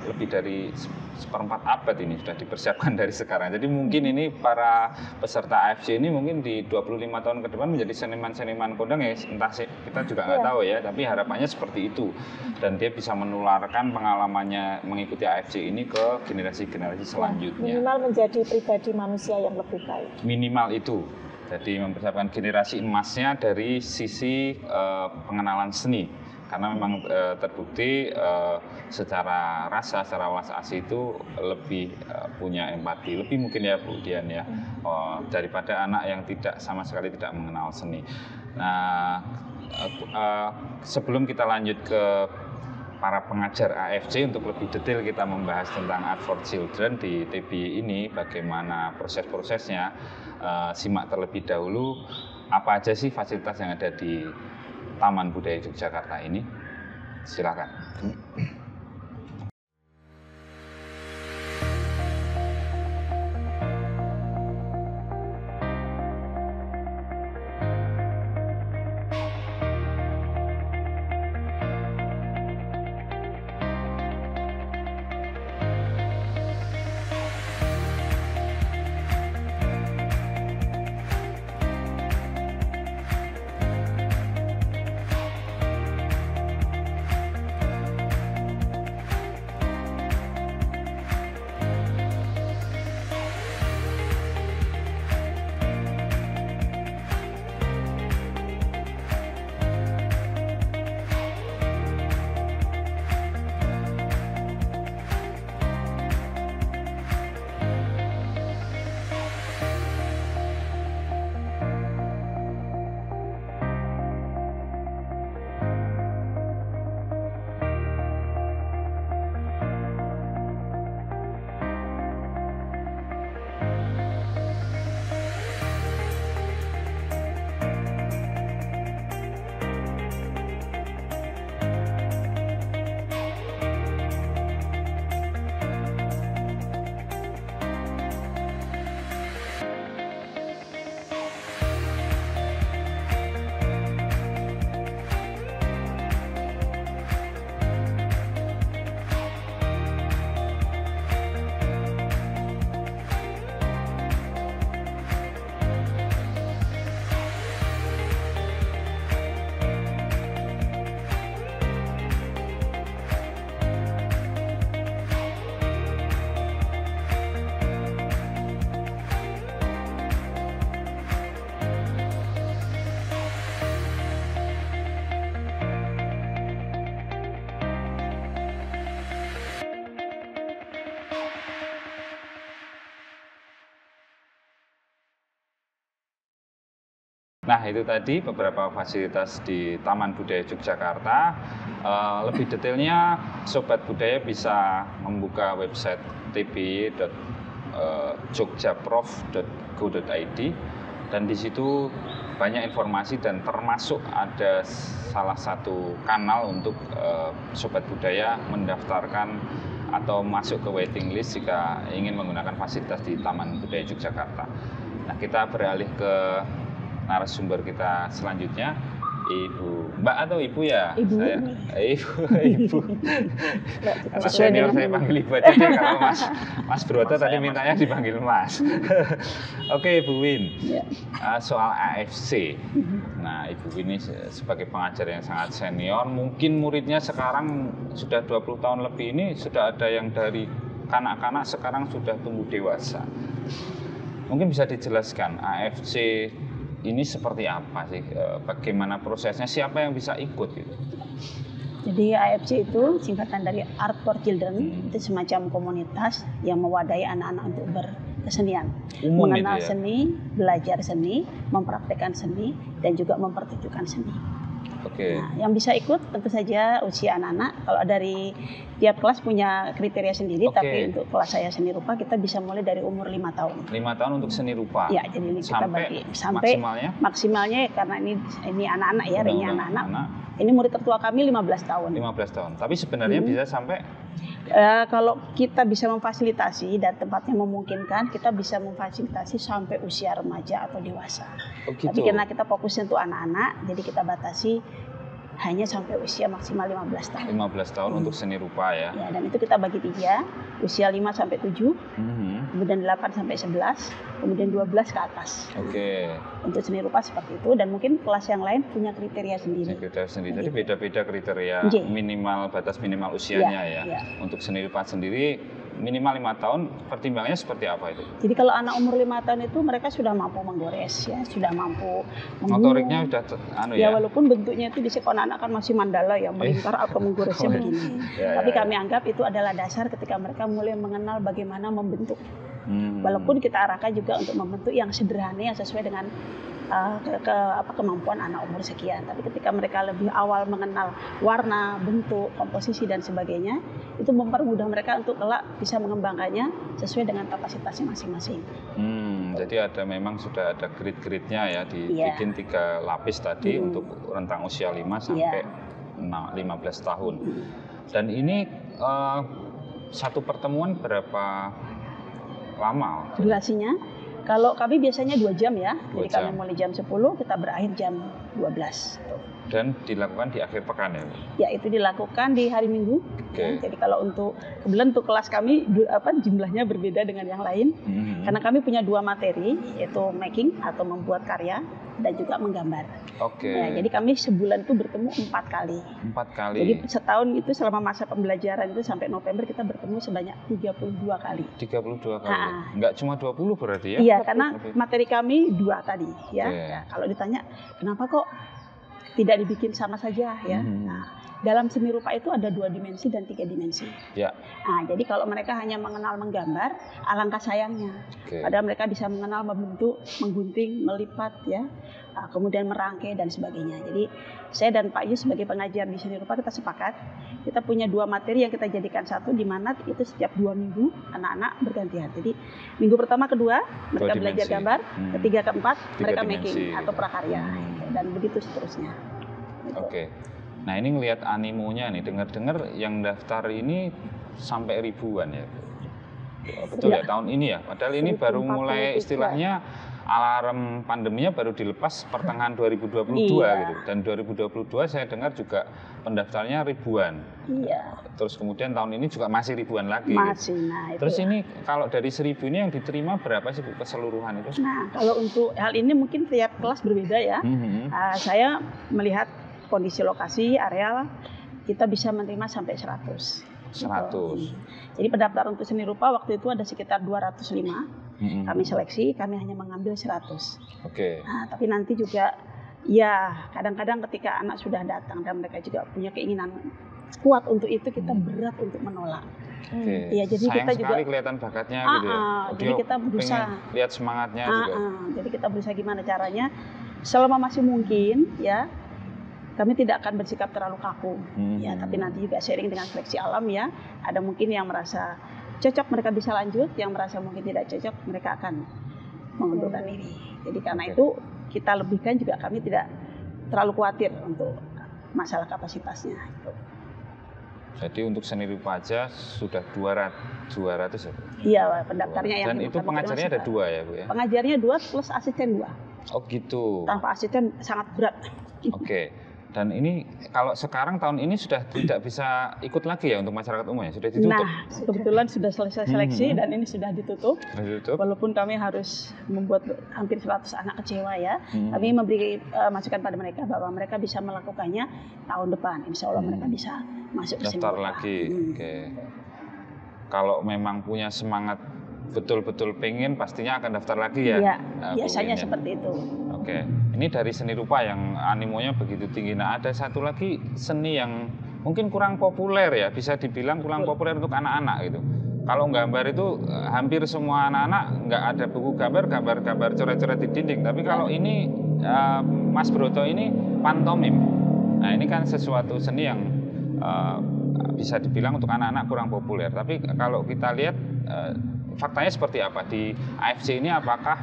lebih dari 1/4 abad ini sudah dipersiapkan dari sekarang. Jadi mungkin ini para peserta AFC ini mungkin di 25 tahun ke depan menjadi seniman-seniman kondang ya, entah sih, kita juga nggak tahu ya, tapi harapannya seperti itu. Dan dia bisa menularkan pengalamannya mengikuti AFC ini ke generasi-generasi selanjutnya. Minimal menjadi pribadi manusia yang lebih baik. Minimal itu. Jadi mempersiapkan generasi emasnya dari sisi pengenalan seni, karena memang terbukti secara rasa, secara welas asih itu lebih punya empati, lebih mungkin ya Bu Dian ya, daripada anak yang sama sekali tidak mengenal seni. Nah, sebelum kita lanjut ke para pengajar AFC untuk lebih detail kita membahas tentang Art for Children di TBI ini, bagaimana proses-prosesnya, simak terlebih dahulu apa aja sih fasilitas yang ada di Taman Budaya Yogyakarta ini. Silakan. Nah, itu tadi beberapa fasilitas di Taman Budaya Yogyakarta. Lebih detailnya Sobat Budaya bisa membuka website tb.jogjaprof.go.id, dan di situ banyak informasi dan termasuk ada salah satu kanal untuk Sobat Budaya mendaftarkan atau masuk ke waiting list jika ingin menggunakan fasilitas di Taman Budaya Yogyakarta. Nah, kita beralih ke narasumber kita selanjutnya, Mbak atau Ibu ya? Ibu. Ibu. Kalau senior saya panggil Ibu aja deh, kalau Mas Broto tadi mintanya dipanggil Mas. Oke, Ibu Win. Soal AFC. Nah, Ibu Win ini sebagai pengajar yang sangat senior, mungkin muridnya sekarang sudah 20 tahun lebih, ini sudah ada yang dari kanak-kanak sekarang sudah tumbuh dewasa. Mungkin bisa dijelaskan AFC ini seperti apa sih? Bagaimana prosesnya? Siapa yang bisa ikut gitu? Jadi AFC itu singkatan dari Art for Children, itu semacam komunitas yang mewadahi anak-anak untuk berkesenian, mengenal ya? seni, belajar seni, mempraktekkan seni, dan juga mempertunjukkan seni. Oke. Nah, yang bisa ikut tentu saja usia anak-anak. Kalau dari tiap kelas punya kriteria sendiri, tapi untuk kelas saya seni rupa kita bisa mulai dari umur 5 tahun. 5 tahun untuk seni rupa. Ya, jadi kita bagi sampai maksimalnya karena ini anak-anak ya, ringnya anak-anak. Ini murid tertua kami 15 tahun. 15 tahun. Tapi sebenarnya bisa sampai kalau kita bisa memfasilitasi dan tempatnya memungkinkan, kita bisa memfasilitasi sampai usia remaja atau dewasa. gitu. Tapi karena kita fokusnya untuk anak-anak, jadi kita batasi hanya sampai usia maksimal 15 tahun. 15 tahun untuk seni rupa ya. Ya, dan itu kita bagi 3, usia 5 sampai 7, kemudian 8 sampai 11, kemudian 12 ke atas. Oke. Untuk seni rupa seperti itu, dan mungkin kelas yang lain punya kriteria sendiri. Kriteria sendiri. Jadi beda-beda kriteria minimal, batas minimal usianya ya. Untuk seni rupa sendiri minimal 5 tahun, pertimbangannya seperti apa itu? Jadi kalau anak umur 5 tahun itu mereka sudah mampu menggores ya, sudah mampu motoriknya sudah ya. Walaupun bentuknya itu di sekolah anak kan masih mandala ya, melingkar atau menggoresnya begini. Tapi kami anggap itu adalah dasar ketika mereka mulai mengenal bagaimana membentuk. Walaupun kita arahkan juga untuk membentuk yang sederhana yang sesuai dengan kemampuan anak umur sekian. Tapi ketika mereka lebih awal mengenal warna, bentuk, komposisi dan sebagainya, itu mempermudah mereka untuk kelak bisa mengembangkannya sesuai dengan kapasitasnya masing-masing. Jadi memang sudah ada grid-gridnya ya, dibikin 3 lapis tadi untuk rentang usia 5 sampai 15 tahun. Dan ini satu pertemuan berapa lama? Durasinya? Kalau kami biasanya 2 jam ya, jadi kami mulai jam 10, kita berakhir jam 12. Dan dilakukan di akhir pekan ya? Ya, itu dilakukan di hari Minggu. Ya, jadi kalau kebetulan untuk kelas kami jumlahnya berbeda dengan yang lain, karena kami punya 2 materi, yaitu making atau membuat karya dan juga menggambar. Ya, jadi kami sebulan itu bertemu 4 kali. 4 kali. Jadi setahun itu selama masa pembelajaran itu sampai November kita bertemu sebanyak 32 kali. 32 kali. Enggak cuma 20 berarti ya? Iya, karena materi kami 2 tadi ya. Ya, kalau ditanya kenapa kok tidak dibikin sama saja ya. Nah, dalam seni rupa itu ada 2 dimensi dan 3 dimensi. Ya. Nah, jadi kalau mereka hanya mengenal menggambar, alangkah sayangnya. Padahal mereka bisa mengenal membentuk, menggunting, melipat ya, kemudian merangkai dan sebagainya. Jadi saya dan Pak Yus sebagai pengajar di seni rupa kita sepakat, kita punya 2 materi yang kita jadikan satu, di mana itu setiap 2 minggu anak-anak bergantian. Jadi minggu pertama, kedua mereka belajar gambar, ketiga, keempat mereka making atau prakarya dan begitu seterusnya. Oke. Nah ini ngelihat animonya nih, dengar-dengar yang daftar ini sampai ribuan ya. Betul ya, tahun ini ya. Padahal ini baru mulai istilahnya alarm pandeminya baru dilepas pertengahan 2022 gitu. Dan 2022 saya dengar juga pendaftarnya ribuan. Iya. Terus kemudian tahun ini juga masih ribuan lagi. Masih. Gitu. Nah, itu terus ini kalau dari 1000 ini yang diterima berapa sih Bu keseluruhan itu? Nah, kalau untuk hal ini mungkin tiap kelas berbeda ya. Saya melihat kondisi lokasi, areal, kita bisa menerima sampai 100. 100. Jadi pendaftaran untuk seni rupa waktu itu ada sekitar 205. Kami seleksi, kami hanya mengambil 100. Nah, tapi nanti juga ya kadang-kadang ketika anak sudah datang dan mereka juga punya keinginan kuat untuk itu, kita berat untuk menolak. Ya, jadi sayang kita juga sekali kelihatan bakatnya gitu ya. Jadi kita berusaha lihat semangatnya juga. Jadi kita berusaha gimana caranya selama masih mungkin ya. Kami tidak akan bersikap terlalu kaku, ya. Tapi nanti juga sharing dengan seleksi alam ya. Ada mungkin yang merasa cocok mereka bisa lanjut, yang merasa mungkin tidak cocok mereka akan mengundurkan diri. Jadi karena itu kita lebihkan juga kami tidak terlalu khawatir untuk masalah kapasitasnya. Jadi untuk seni rupa aja sudah 200 ya Bu? Iya, pendaftarnya yang. Dan itu pengajarnya ada 2 ya Bu ya? Pengajarnya 2 plus asisten 2. Oh gitu. Tanpa asisten sangat berat. Oke. Dan ini kalau sekarang tahun ini sudah tidak bisa ikut lagi ya untuk masyarakat umum ya? Sudah ditutup? Nah, kebetulan sudah selesai seleksi dan ini sudah ditutup. Walaupun kami harus membuat hampir 100 anak kecewa ya. Kami memberi masukan pada mereka bahwa mereka bisa melakukannya tahun depan. Insya Allah mereka bisa masuk ke sini. Daftar lagi. Oke. Kalau memang punya semangat betul-betul pengen, pastinya akan daftar lagi ya? Iya, biasanya seperti itu. Oke, ini dari seni rupa yang animonya begitu tinggi. Nah, ada satu lagi seni yang mungkin kurang populer ya, bisa dibilang kurang populer untuk anak-anak gitu. Kalau gambar itu hampir semua anak-anak nggak ada buku gambar coret-coret di dinding. Tapi kalau ini Mas Broto ini pantomim. Nah, ini kan sesuatu seni yang bisa dibilang untuk anak-anak kurang populer. Tapi kalau kita lihat faktanya seperti apa di AFC ini, apakah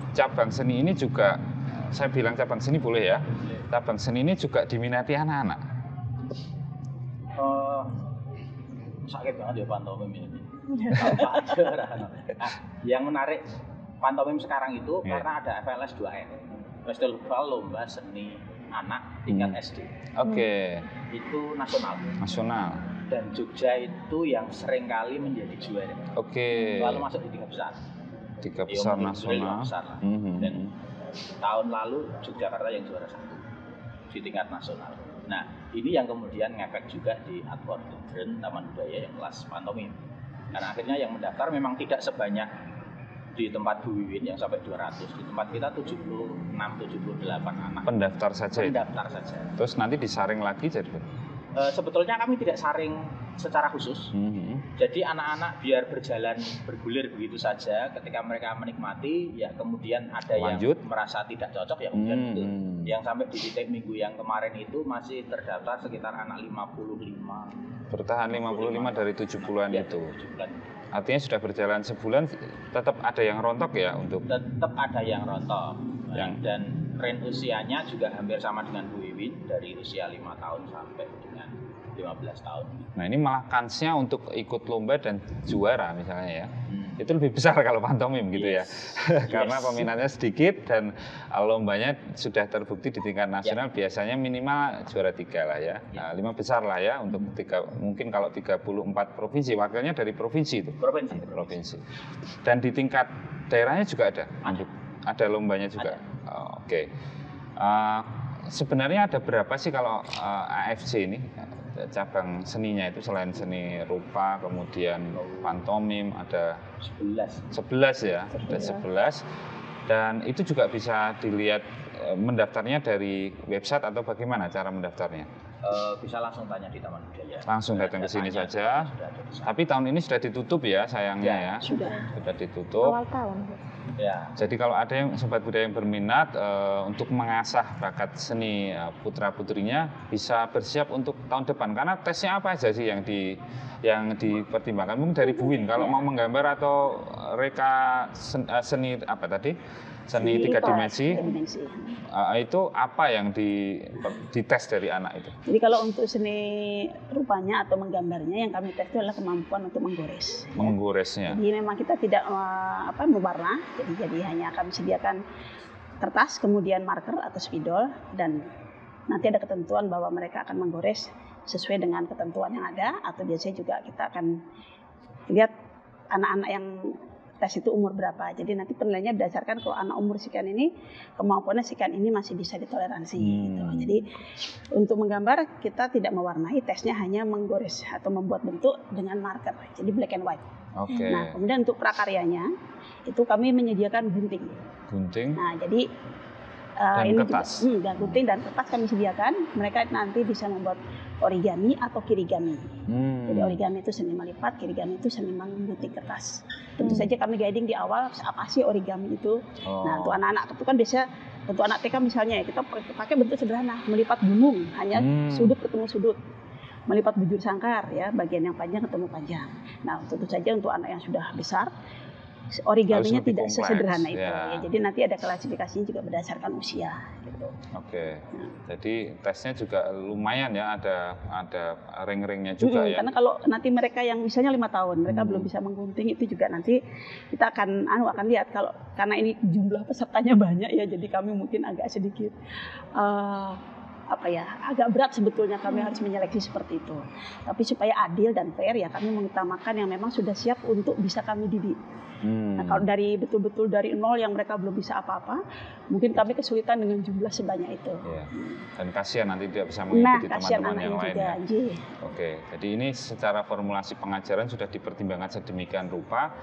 cabang seni ini juga, saya bilang cabang seni boleh ya, cabang seni ini juga diminati anak-anak? Sakit banget ya pantomim ini. Yang menarik pantomim sekarang itu karena ada FLS 2N, Festival Lomba Seni Anak Tingkat SD. Oke. Itu nasional. Dan Jogja itu yang sering kali menjadi juara. Oke. Lalu masuk di 3 besar. 3 besar nasional. Besar lah. Dan tahun lalu Yogyakarta yang juara 1 di tingkat nasional. Nah, ini yang kemudian ngefek juga di Art for Children Taman Budaya yang kelas pantomim. Karena akhirnya yang mendaftar memang tidak sebanyak di tempat Bu Wiwin yang sampai 200. Di tempat kita 76-78 anak. Pendaftar saja. Terus nanti disaring lagi jadi? Sebetulnya kami tidak saring secara khusus. Jadi anak-anak biar berjalan bergulir begitu saja. Ketika mereka menikmati, ya kemudian ada lanjut. Yang merasa tidak cocok, ya kemudian itu. Yang sampai di titik minggu yang kemarin itu masih terdaftar sekitar anak 55. Bertahan 55 dari 70-an ya, itu. 70-an. Artinya sudah berjalan sebulan, tetap ada yang rontok ya untuk? Tetap ada yang rontok. Dan range usianya juga hampir sama dengan Bu Wiwin, dari usia 5 tahun sampai dengan 15 tahun. Nah, ini malah kansnya untuk ikut lomba dan juara misalnya ya. Itu lebih besar kalau pantomim gitu ya. Karena peminatnya sedikit dan lombanya sudah terbukti di tingkat nasional biasanya minimal juara 3 lah ya. Nah, 5 besar lah ya untuk mungkin kalau 34 provinsi, wakilnya dari provinsi itu. Provinsi. Dan di tingkat daerahnya juga ada. Ada lombanya juga. Oke. Sebenarnya ada berapa sih kalau AFC ini cabang seninya itu, selain seni rupa, kemudian pantomim, ada 11 ya, ada 11. Dan itu juga bisa dilihat mendaftarnya dari website atau bagaimana cara mendaftarnya? Bisa langsung tanya di Taman Budaya. Langsung datang ke sini saja. Tapi tahun ini sudah ditutup ya, sayangnya ya. Sudah ditutup. Awal tahun. Ya. Jadi kalau ada yang sobat budaya yang berminat untuk mengasah bakat seni putra putrinya, bisa bersiap untuk tahun depan. Karena tesnya apa aja sih yang dipertimbangkan? Mungkin dari Bu Win, kalau mau menggambar atau reka seni apa tadi? Seni 3 dimensi. Itu apa yang dites dari anak itu? Jadi kalau untuk seni rupanya atau menggambarnya, yang kami tes itu adalah kemampuan untuk menggores. Menggoresnya. Jadi memang kita tidak mewarna, jadi hanya kami sediakan kertas, kemudian marker atau spidol, dan nanti ada ketentuan bahwa mereka akan menggores sesuai dengan ketentuan yang ada, atau biasanya juga kita akan lihat anak-anak yang tes itu umur berapa. Jadi nanti penilaiannya berdasarkan kalau anak umur sekian ini, kemampuannya sekian ini masih bisa ditoleransi. Gitu. Jadi untuk menggambar kita tidak mewarnai, tesnya hanya menggores atau membuat bentuk dengan marker. Jadi black and white. Nah, kemudian untuk prakaryanya itu kami menyediakan gunting. Nah, jadi dan ini kertas. Juga, gunting dan kertas kami sediakan. Mereka nanti bisa membuat origami atau kirigami. Jadi origami itu seni melipat, kirigami itu seni menggunting kertas. Tentu saja kami guiding di awal apa sih origami itu. Nah, untuk anak-anak itu kan biasanya untuk anak TK misalnya kita pakai bentuk sederhana, melipat gunung, hanya sudut ketemu sudut. Melipat bujur sangkar ya, bagian yang panjang ketemu panjang. Nah, tentu saja untuk anak yang sudah besar origaminya tidak sesederhana itu ya. Jadi nanti ada klasifikasinya juga berdasarkan usia gitu. Jadi tesnya juga lumayan ya, ada ring-ringnya juga ya. Karena kalau nanti mereka yang misalnya 5 tahun mereka belum bisa menggunting, itu juga nanti kita akan lihat kalau karena ini jumlah pesertanya banyak ya, jadi kami mungkin agak sedikit agak berat sebetulnya kami harus menyeleksi seperti itu. Tapi supaya adil dan fair ya kami mengutamakan yang memang sudah siap untuk bisa kami didik. Nah, kalau dari betul-betul dari nol yang mereka belum bisa apa-apa, mungkin kami kesulitan dengan jumlah sebanyak itu. Dan kasihan nanti tidak bisa mengikuti teman-teman yang lain ya. Jadi ini secara formulasi pengajaran sudah dipertimbangkan sedemikian rupa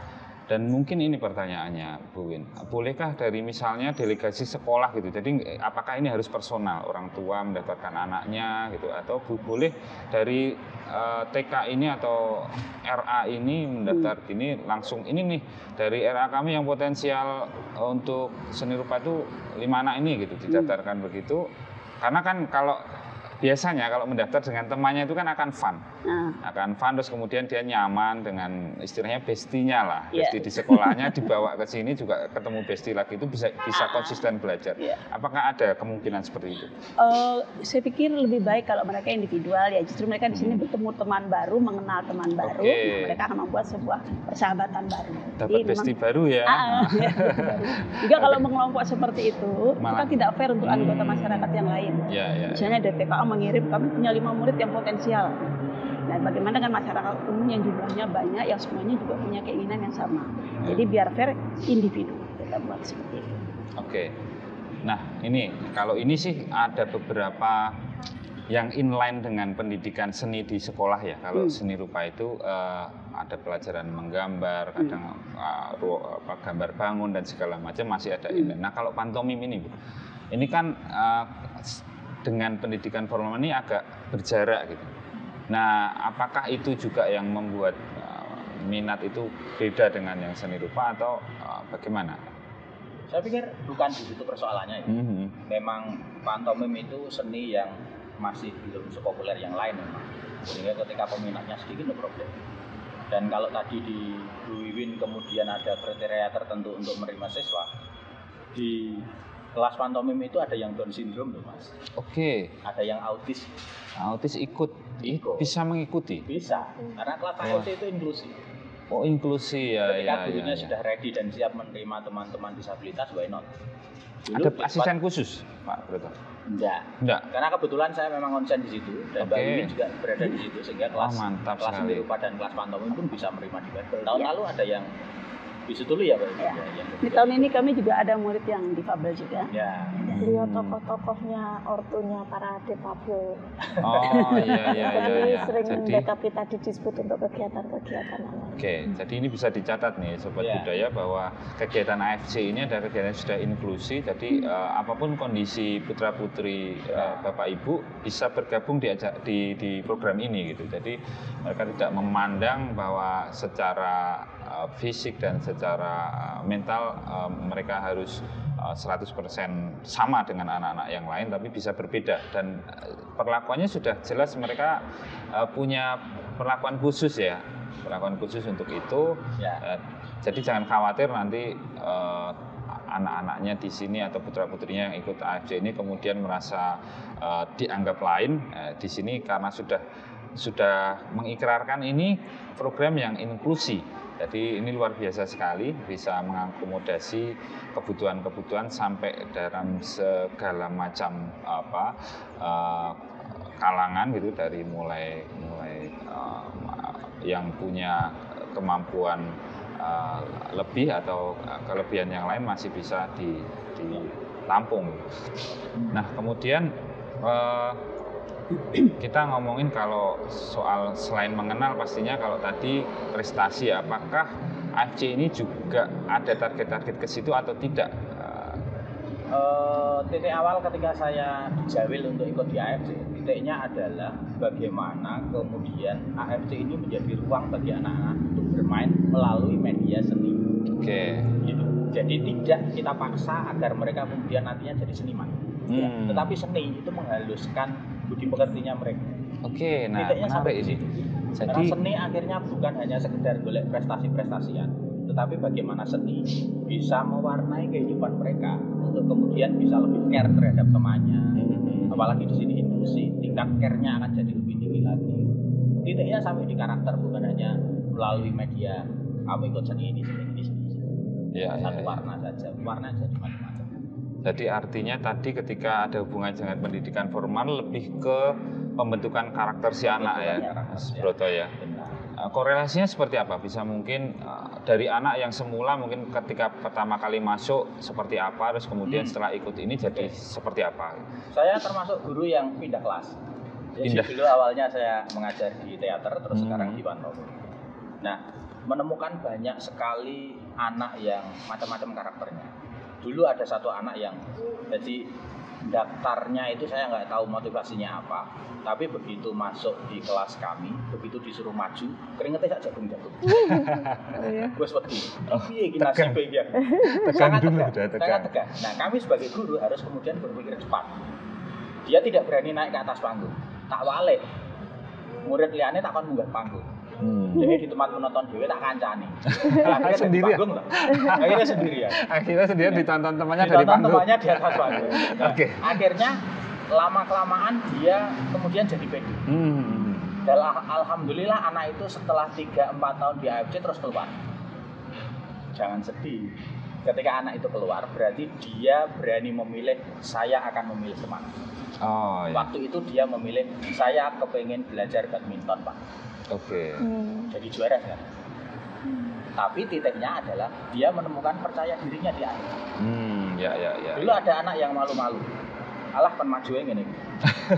Dan mungkin ini pertanyaannya, Bu Win, bolehkah dari misalnya delegasi sekolah gitu, jadi apakah ini harus personal, orang tua mendaftarkan anaknya gitu, atau boleh dari TK ini atau RA ini mendaftar ini langsung, ini nih dari RA kami yang potensial untuk seni rupa itu 5 anak ini gitu, didaftarkan begitu, karena kan kalau biasanya kalau mendaftar dengan temannya itu kan akan fun, terus kemudian dia nyaman dengan istilahnya bestinya lah, besti di sekolahnya dibawa ke sini juga ketemu besti lagi, itu bisa konsisten belajar. Apakah ada kemungkinan seperti itu? Saya pikir lebih baik kalau mereka individual ya, justru mereka di sini bertemu teman baru, mengenal teman baru, mereka akan membuat sebuah persahabatan baru. Dapat besti baru ya. Juga kalau mengelompok seperti itu, kita tidak fair untuk anggota masyarakat yang lain. Misalnya dari TKA mengirim, kami punya 5 murid yang potensial. Nah, bagaimana dengan masyarakat umum yang jumlahnya banyak, yang semuanya juga punya keinginan yang sama. Jadi biar fair, individu kita buat seperti itu. Oke. Nah, ini kalau ini sih ada beberapa yang inline dengan pendidikan seni di sekolah ya. Kalau seni rupa itu ada pelajaran menggambar, kadang gambar bangun dan segala macam masih ada inline. Nah, kalau pantomim ini, Bu, ini kan dengan pendidikan formal ini agak berjarak gitu. Nah, apakah itu juga yang membuat minat itu beda dengan yang seni rupa atau bagaimana? Saya pikir bukan di situ persoalannya. Ya. Memang pantomim itu seni yang masih belum sepopuler yang lain memang. Sehingga ketika peminatnya sedikit, no problem. Dan kalau tadi di Bu Wiwin kemudian ada kriteria tertentu untuk menerima siswa, di kelas pantomim itu ada yang Down syndrome loh, Mas. Oke. Ada yang autis. Autis ikut. Bisa mengikuti? Bisa, karena kelas AOC itu inklusi. Oh, inklusi ya. Ketika gurunya sudah ready dan siap menerima teman-teman disabilitas, why not? Dulu ada asisten khusus, Pak Broto? Enggak. Karena kebetulan saya memang onsen di situ dan Mbak Wiwin juga berada di situ, sehingga kelas seni rupa dan kelas pantomim pun bisa menerima di Bandung. Tahun lalu ada yang bisa dulu ya, Pak. Di tahun ini kami juga ada murid yang difabel juga. Beliau tokoh-tokohnya, ortunya para difabel. Jadi sering backup kita di Disbud untuk kegiatan-kegiatan. Oke, jadi ini bisa dicatat nih Sobat Budaya bahwa kegiatan AFC ini adalah kegiatan yang sudah inklusi. Jadi apapun kondisi putra-putri Bapak Ibu bisa bergabung di program ini gitu. Jadi mereka tidak memandang bahwa secara fisik dan secara mental mereka harus 100% sama dengan anak-anak yang lain, tapi bisa berbeda, dan perlakuannya sudah jelas mereka punya perlakuan khusus ya, perlakuan khusus untuk itu. Jadi jangan khawatir nanti anak-anaknya di sini atau putra-putrinya yang ikut AFC ini kemudian merasa dianggap lain di sini, karena sudah mengikrarkan ini program yang inklusi. Jadi ini luar biasa sekali, bisa mengakomodasi kebutuhan-kebutuhan sampai dalam segala macam kalangan gitu, dari mulai yang punya kemampuan lebih atau kelebihan yang lain masih bisa ditampung. Nah, kemudian kita ngomongin kalau soal selain mengenal, pastinya kalau tadi prestasi, apakah AFC ini juga ada target-target ke situ atau tidak? Titik awal ketika saya dijawil untuk ikut di AFC, titiknya adalah bagaimana kemudian AFC ini menjadi ruang bagi anak-anak untuk bermain melalui media seni. Gitu. Jadi tidak kita paksa agar mereka kemudian nantinya jadi seniman. Tetapi seni itu menghaluskan budi pekertinya mereka. Nah menarik ini. Karena seni akhirnya bukan hanya sekedar golek prestasi-prestasian, tetapi bagaimana seni bisa mewarnai kehidupan mereka untuk kemudian bisa lebih care terhadap temannya. Apalagi di sini industri, tingkat care-nya akan jadi lebih tinggi lagi. Titiknya sampai di karakter, bukan hanya melalui media. Kamu ikut seni ini. Satu warna saja, warna jadi macam-macam. Jadi artinya tadi ketika ada hubungan dengan pendidikan formal lebih ke pembentukan karakter si anak ya, Mas Broto ya. Korelasinya seperti apa? Bisa mungkin dari anak yang semula mungkin ketika pertama kali masuk seperti apa, terus kemudian setelah ikut ini jadi seperti apa? Saya termasuk guru yang pindah kelas. Jadi dulu awalnya saya mengajar di teater, terus sekarang di pantomim. Nah, menemukan banyak sekali anak yang macam-macam karakternya. Dulu ada satu anak yang jadi daftarnya itu saya nggak tahu motivasinya apa, tapi begitu masuk di kelas kami, begitu disuruh maju, keringetnya tak jagung-jagung. Gue seperti, iya gini nasibnya ya. Sangat tegang. Nah kami sebagai guru harus kemudian berpikir cepat. Dia tidak berani naik ke atas panggung, tak wale. Murid liane tak akan munggah panggung. Jadi di tempat menonton dewe tak kancani. Akhirnya sendirian. Akhirnya sendirian ditonton temannya dari panggung. Temannya di atas panggung. Nah, akhirnya lama kelamaan dia kemudian jadi pede. Dan alhamdulillah anak itu setelah 3-4 tahun di AFC terus keluar. Jangan sedih. Ketika anak itu keluar berarti dia berani memilih, saya akan memilih kemana. Waktu itu dia memilih, saya kepengen belajar badminton Pak. Jadi juara kan. Tapi titiknya adalah dia menemukan percaya dirinya di akhir. Dulu ada anak yang malu-malu. Alah penmajunya gini.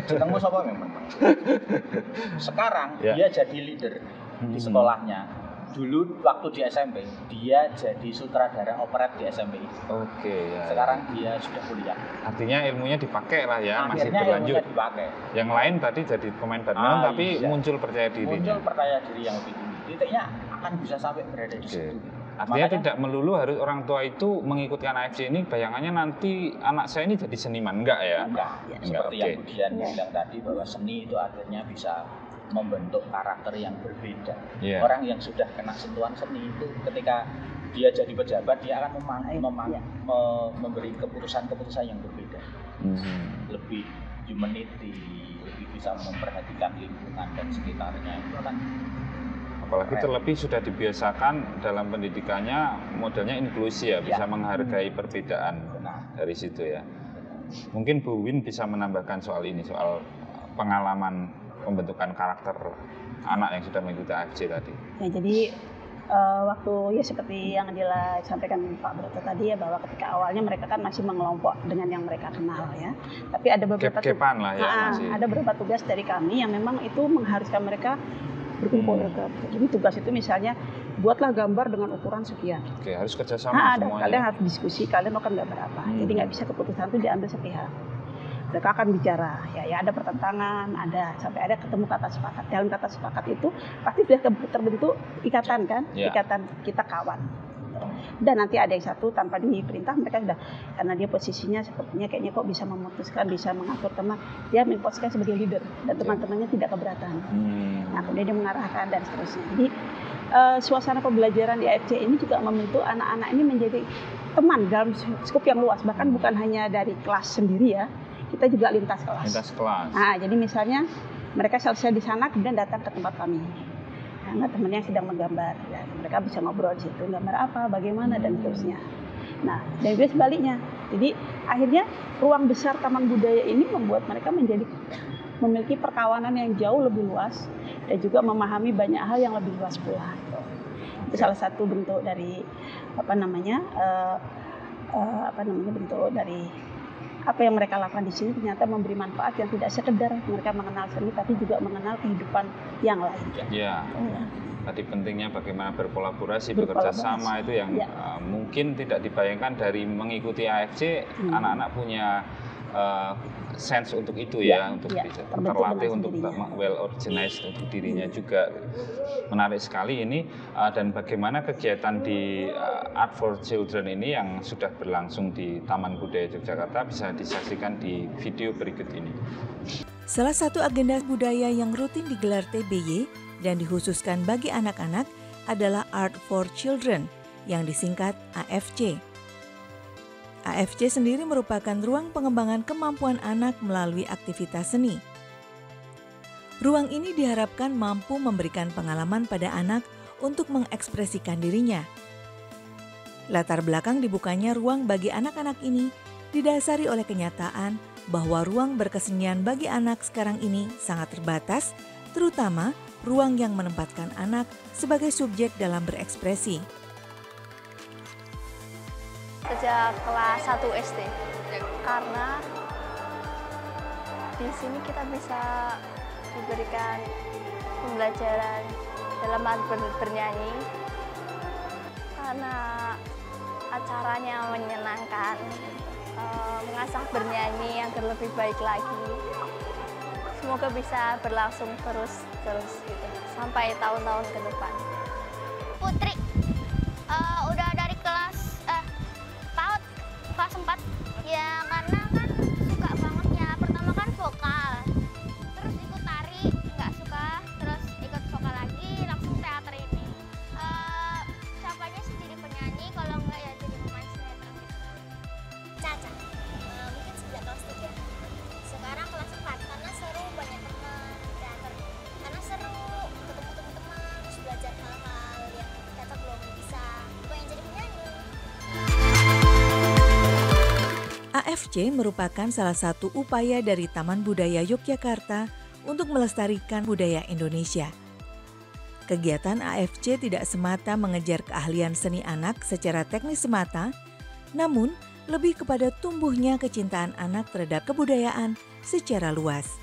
Ketemu siapa memang. Sekarang dia jadi leader di sekolahnya. Dulu waktu di SMP dia jadi sutradara operet di SMP. Sekarang dia sudah kuliah. Artinya ilmunya dipakai lah ya. Akhirnya masih berlanjut. Dipakai. Yang lain tadi jadi pemain badminton tapi muncul percaya dirinya. Muncul percaya diri yang lebih tinggi. Titiknya akan bisa sampai berada di situ. Artinya tidak melulu harus orang tua itu mengikutkan AFC ini, bayangannya nanti anak saya ini jadi seniman, enggak ya? Enggak. Seperti yang Budian bilang tadi bahwa seni itu akhirnya bisa membentuk karakter yang berbeda. Orang yang sudah kena sentuhan seni itu ketika dia jadi pejabat dia akan memberi keputusan-keputusan yang berbeda. Lebih humanity, lebih bisa memperhatikan lingkungan dan sekitarnya. Itu kan apalagi terlebih sudah dibiasakan dalam pendidikannya modelnya inklusi ya, bisa menghargai perbedaan dari situ ya. Mungkin Bu Win bisa menambahkan soal ini, soal pengalaman pembentukan karakter anak yang sudah mengikuti AFC tadi. Ya, jadi waktu ya seperti yang disampaikan Pak Broto tadi ya, bahwa ketika awalnya mereka kan masih mengelompok dengan yang mereka kenal ya. Tapi ada beberapa ada beberapa tugas dari kami yang memang itu mengharuskan mereka berkumpul. Jadi tugas itu misalnya buatlah gambar dengan ukuran sekian. Harus kerjasama semuanya. Kalian harus diskusi, kalian akan gambar apa. Jadi nggak bisa keputusan itu diambil sepihak. Mereka akan bicara, ya ada pertentangan, sampai ada ketemu kata sepakat. Dalam kata sepakat itu pasti sudah terbentuk ikatan kan, ikatan kita kawan. Dan nanti ada yang satu tanpa diperintah mereka sudah, karena dia posisinya sepertinya kayaknya kok bisa memutuskan, bisa mengatur teman, dia memposisikan sebagai leader dan teman-temannya tidak keberatan. Nah kemudian dia mengarahkan dan seterusnya. Jadi suasana pembelajaran di AFC ini juga membentuk anak-anak ini menjadi teman dalam skup yang luas, bahkan bukan hanya dari kelas sendiri ya. Kita juga lintas kelas. Nah, jadi misalnya mereka selesai di sana kemudian datang ke tempat kami. Nah, temannya sedang menggambar. Ya, mereka bisa ngobrol di situ, gambar apa, bagaimana dan seterusnya. Nah, dan juga sebaliknya. Jadi akhirnya ruang besar Taman Budaya ini membuat mereka memiliki perkawanan yang jauh lebih luas dan juga memahami banyak hal yang lebih luas pula. Itu salah satu bentuk dari bentuk dari apa yang mereka lakukan di sini ternyata memberi manfaat yang tidak sekedar mereka mengenal seni, tapi juga mengenal kehidupan yang lain. Tadi pentingnya bagaimana berkolaborasi, bekerja sama itu yang mungkin tidak dibayangkan dari mengikuti AFC. Anak-anak punya sense untuk itu untuk bisa terlatih untuk well organized untuk dirinya juga. Menarik sekali ini dan bagaimana kegiatan di Art for Children ini yang sudah berlangsung di Taman Budaya Yogyakarta bisa disaksikan di video berikut ini. Salah satu agenda budaya yang rutin digelar TBY dan dikhususkan bagi anak-anak adalah Art for Children yang disingkat AFC. AFC sendiri merupakan ruang pengembangan kemampuan anak melalui aktivitas seni. Ruang ini diharapkan mampu memberikan pengalaman pada anak untuk mengekspresikan dirinya. Latar belakang dibukanya ruang bagi anak-anak ini didasari oleh kenyataan bahwa ruang berkesenian bagi anak sekarang ini sangat terbatas, terutama ruang yang menempatkan anak sebagai subjek dalam berekspresi. Sejak kelas 1 SD, karena di sini kita bisa diberikan pembelajaran dalam hal bernyanyi, Karena acaranya menyenangkan, mengasah bernyanyi agar lebih baik lagi. Semoga bisa berlangsung terus gitu, sampai tahun-tahun ke depan. Putri, udah dari kelas PAUD, kelas 4. Ya karena kan suka banget ya, pertama kan vokal, terus ikut tari, nggak suka, terus ikut vokal lagi, langsung teater ini. Capanya sih jadi penyanyi, kalau nggak ya jadi pemain sinetron gitu. Caca, mungkin sejak kelas 3. Sekarang kelas 4, karena seru, banyak teman teater. Karena seru, ketemu teman-teman, terus belajar hal-hal yang Caca belum bisa. Pengen jadi penyanyi. AFC merupakan salah satu upaya dari Taman Budaya Yogyakarta untuk melestarikan budaya Indonesia. Kegiatan AFC tidak semata mengejar keahlian seni anak secara teknis semata, namun lebih kepada tumbuhnya kecintaan anak terhadap kebudayaan secara luas.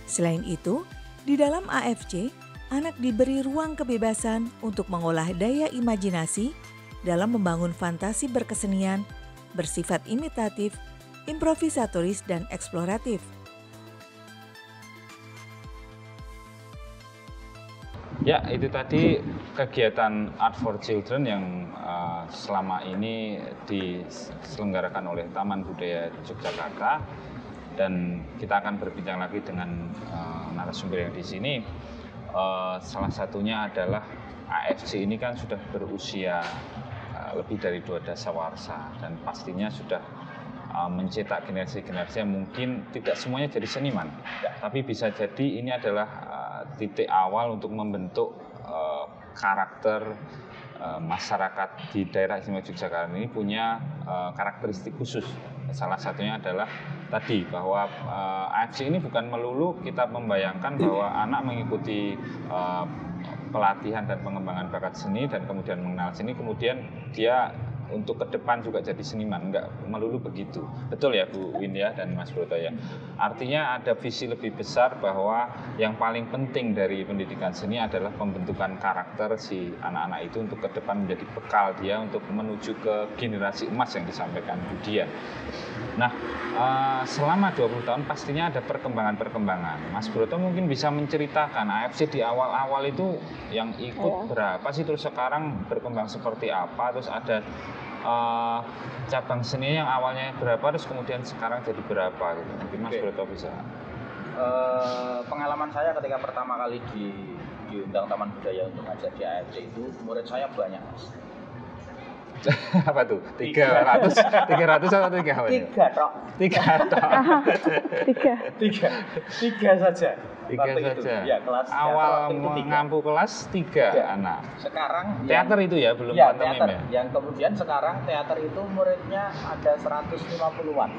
Selain itu, di dalam AFC, anak diberi ruang kebebasan untuk mengolah daya imajinasi dalam membangun fantasi berkesenian, bersifat imitatif, improvisatoris, dan eksploratif. Ya, itu tadi kegiatan Art for Children yang selama ini diselenggarakan oleh Taman Budaya Yogyakarta, dan kita akan berbincang lagi dengan narasumber yang di sini. Salah satunya adalah AFC ini kan sudah berusia lebih dari 2 dasawarsa, dan pastinya sudah mencetak generasi-generasi yang mungkin tidak semuanya jadi seniman, tapi bisa jadi ini adalah titik awal untuk membentuk karakter masyarakat di daerah istimewa Yogyakarta ini punya karakteristik khusus. Salah satunya adalah tadi bahwa AFC ini bukan melulu kita membayangkan bahwa anak mengikuti pelatihan dan pengembangan bakat seni dan kemudian mengenal seni, kemudian dia untuk ke depan juga jadi seniman, enggak melulu begitu. Betul ya Bu Windia dan Mas Broto ya. Artinya ada visi lebih besar bahwa yang paling penting dari pendidikan seni adalah pembentukan karakter si anak-anak itu untuk ke depan menjadi bekal dia untuk menuju ke generasi emas yang disampaikan Bu Dia. Nah, selama 20 tahun pastinya ada perkembangan-perkembangan. Mas Broto mungkin bisa menceritakan AFC di awal-awal itu yang ikut berapa sih, terus sekarang berkembang seperti apa, terus ada cabang seni yang awalnya berapa terus kemudian sekarang jadi berapa gitu. Mungkin Mas Broto bisa. Pengalaman saya ketika pertama kali diundang Taman Budaya untuk ngajar di AFC itu, murid saya banyak, Mas. Apa tuh? 300 atau 3 apa? 3 tok. 3 tok. 3 saja. 3 saja. Ya, kelas awal mengampu kelas 3 anak. Sekarang teater itu ya, belum ya, pantomim teater. ya. Yang kemudian sekarang teater itu muridnya ada 150-an.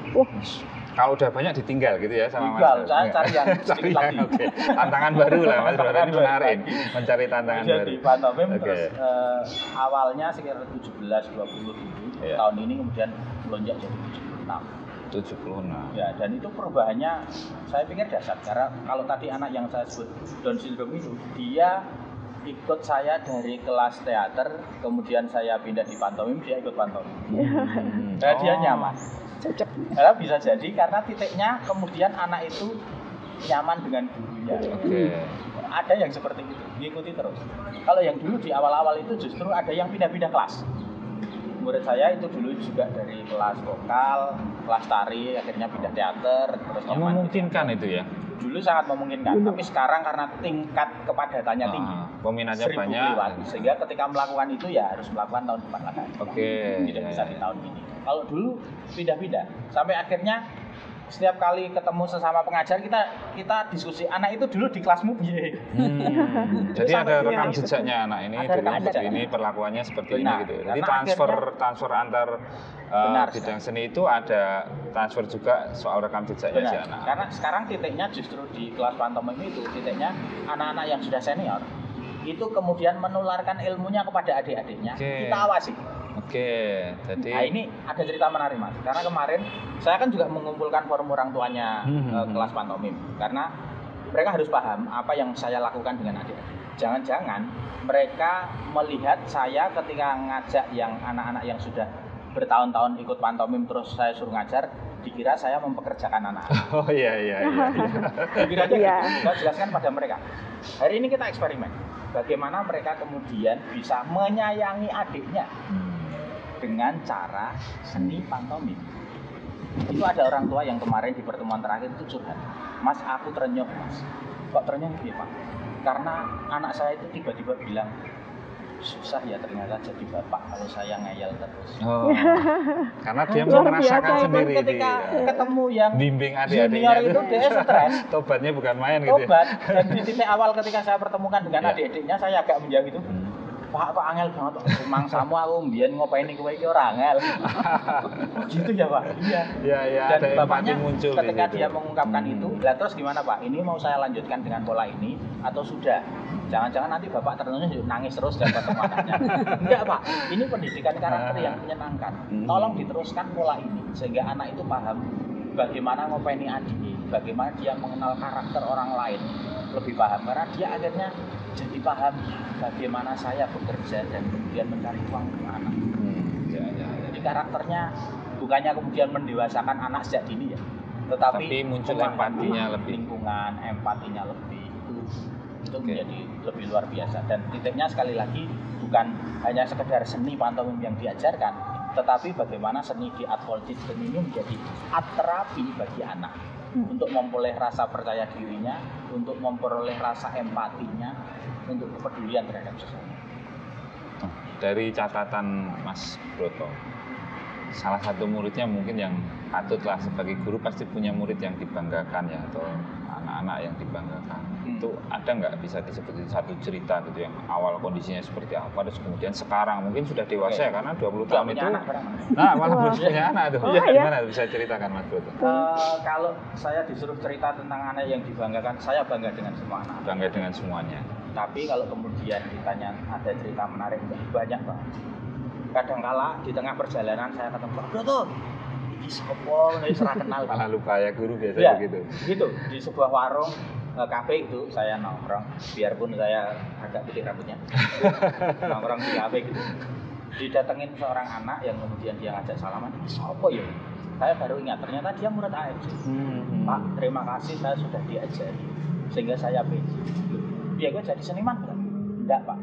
Kalau udah banyak ditinggal gitu ya sama Mas. Mas. Saya cari yang sedikit lagi. Okay. Tantangan baru lah Mas Broto, ini menarik. Mencari tantangan baru. Jadi pantomim terus awalnya sekitar 17-20 dulu. Tahun ini kemudian melonjak jadi 76. Ya, dan itu perubahannya saya pikir dasar, karena kalau tadi anak yang saya sebut Down syndrome itu, dia ikut saya dari kelas teater, kemudian saya pindah di pantomim, dia ikut pantomim. Dia nyaman. Karena bisa jadi karena titiknya kemudian anak itu nyaman dengan gurunya. Ada yang seperti itu, diikuti terus. Kalau yang dulu di awal-awal itu justru ada yang pindah-pindah kelas. Murid saya itu dulu juga dari kelas vokal, kelas tari, akhirnya pindah teater, terus memungkinkan itu ya? Dulu sangat memungkinkan, tapi sekarang karena tingkat kepadatannya tinggi, peminatnya banyak, sehingga ketika melakukan itu ya harus melakukan tahun depan lagi. Tidak bisa di tahun ini. Kalau dulu pindah-pindah, sampai akhirnya setiap kali ketemu sesama pengajar kita diskusi, anak itu dulu di kelasmu piye. Jadi ada rekam jejaknya anak ini, dulu seperti ini, perlakuannya seperti ini gitu. Jadi transfer antar bidang seni itu ada transfer juga soal rekam jejaknya si anak. Karena sekarang titiknya justru di kelas pantomim itu, titiknya anak-anak yang sudah senior itu kemudian menularkan ilmunya kepada adik-adiknya. Kita awasi. Jadi nah, ini ada cerita menarik Mas, karena kemarin saya kan juga mengumpulkan forum orang tuanya kelas pantomim, karena mereka harus paham apa yang saya lakukan dengan adik-adik. jangan-jangan mereka melihat saya ketika ngajak yang anak-anak yang sudah bertahun-tahun ikut pantomim terus saya suruh ngajar, dikira saya mempekerjakan anak. Oh iya. Dikira aja, saya jelaskan pada mereka. Hari ini kita eksperimen, bagaimana mereka kemudian bisa menyayangi adiknya dengan cara seni pantomim. Itu ada orang tua yang kemarin di pertemuan terakhir itu curhat, Mas aku terenyuh Mas. Kok terenyuh gitu Pak? Karena anak saya itu tiba-tiba bilang, susah ya ternyata jadi bapak kalau saya ngeyel terus. Oh, karena dia merasakan sendiri ketika ketemu yang bimbing junior adik-adiknya itu dia stres. Tobatnya bukan main gitu. Tobat. Dan di titik awal ketika saya pertemukan dengan adik-adiknya, saya agak menjauh itu. Pak kok angel banget, mangsamu aku mbiyen ngopaini kowe iki ora angel. Gitu ya Pak. Iya. Iya. Dan bapaknya muncul ketika dia mengungkapkan itu, lah terus gimana Pak? Ini mau saya lanjutkan dengan pola ini atau sudah? Jangan-jangan nanti bapak ternyata nangis terus dan ketemu anaknya. Enggak Pak, ini pendidikan karakter yang menyenangkan. Tolong diteruskan pola ini sehingga anak itu paham bagaimana ngopaini adiknya, bagaimana dia mengenal karakter orang lain lebih paham, karena dia akhirnya jadi paham bagaimana saya bekerja dan kemudian mencari uang untuk anak. Jadi karakternya bukannya kemudian mendewasakan anak sejak dini ya, tetapi muncul empatinya lebih, lingkungan empatinya lebih, itu menjadi lebih luar biasa. Dan titiknya sekali lagi bukan hanya sekedar seni pantomim yang diajarkan, tetapi bagaimana seni di Art for Children ini menjadi art terapi bagi anak untuk memperoleh rasa percaya dirinya, untuk memperoleh rasa empatinya, untuk kepedulian terhadap sesama. Dari catatan Mas Broto, salah satu muridnya mungkin yang patutlah sebagai guru pasti punya murid yang dibanggakan ya, atau anak-anak yang dibanggakan. Itu ada nggak bisa disebutin satu cerita gitu yang awal kondisinya seperti apa, terus kemudian sekarang mungkin sudah dewasa ya, karena 20 tahun itu malah belum punya anak tuh. Gimana bisa ceritakan Mas Broto? Kalau saya disuruh cerita tentang anak yang dibanggakan, saya bangga dengan semua anak. Bangga dengan semuanya. Tapi kalau kemudian ditanya ada cerita menarik, banyak banget. Kadangkala di tengah perjalanan saya ketemu Pak Broto, ini sopo, ini serah kenal. Malah lupa ya guru biasanya begitu. Gitu, di sebuah warung kafe itu saya nongkrong, biarpun saya agak putih rambutnya, nongkrong di kafe gitu. Didatengin seorang anak yang kemudian dia ngajak salaman, ini sopo ya? Saya baru ingat, ternyata dia murid AFC. Pak, terima kasih saya sudah diajari, sehingga saya pede. Ya gue jadi seniman kan? Enggak Pak,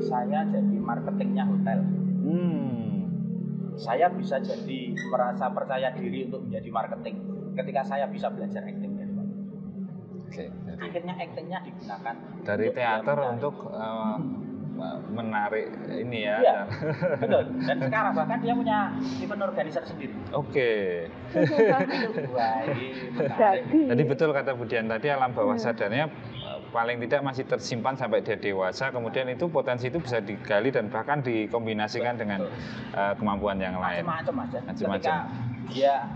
saya jadi marketingnya hotel. Saya bisa jadi merasa percaya diri untuk menjadi marketing ketika saya bisa belajar acting dari Pak. Akhirnya actingnya digunakan dari teater untuk menarik ini ya. Iya, betul. Dan sekarang bahkan dia punya event organizer sendiri. Oke. Itu menarik. Jadi betul kata Budian tadi, alam bawah sadarnya paling tidak masih tersimpan sampai dia dewasa, kemudian itu potensi itu bisa digali dan bahkan dikombinasikan dengan kemampuan yang lain. Macam-macam aja. Ketika dia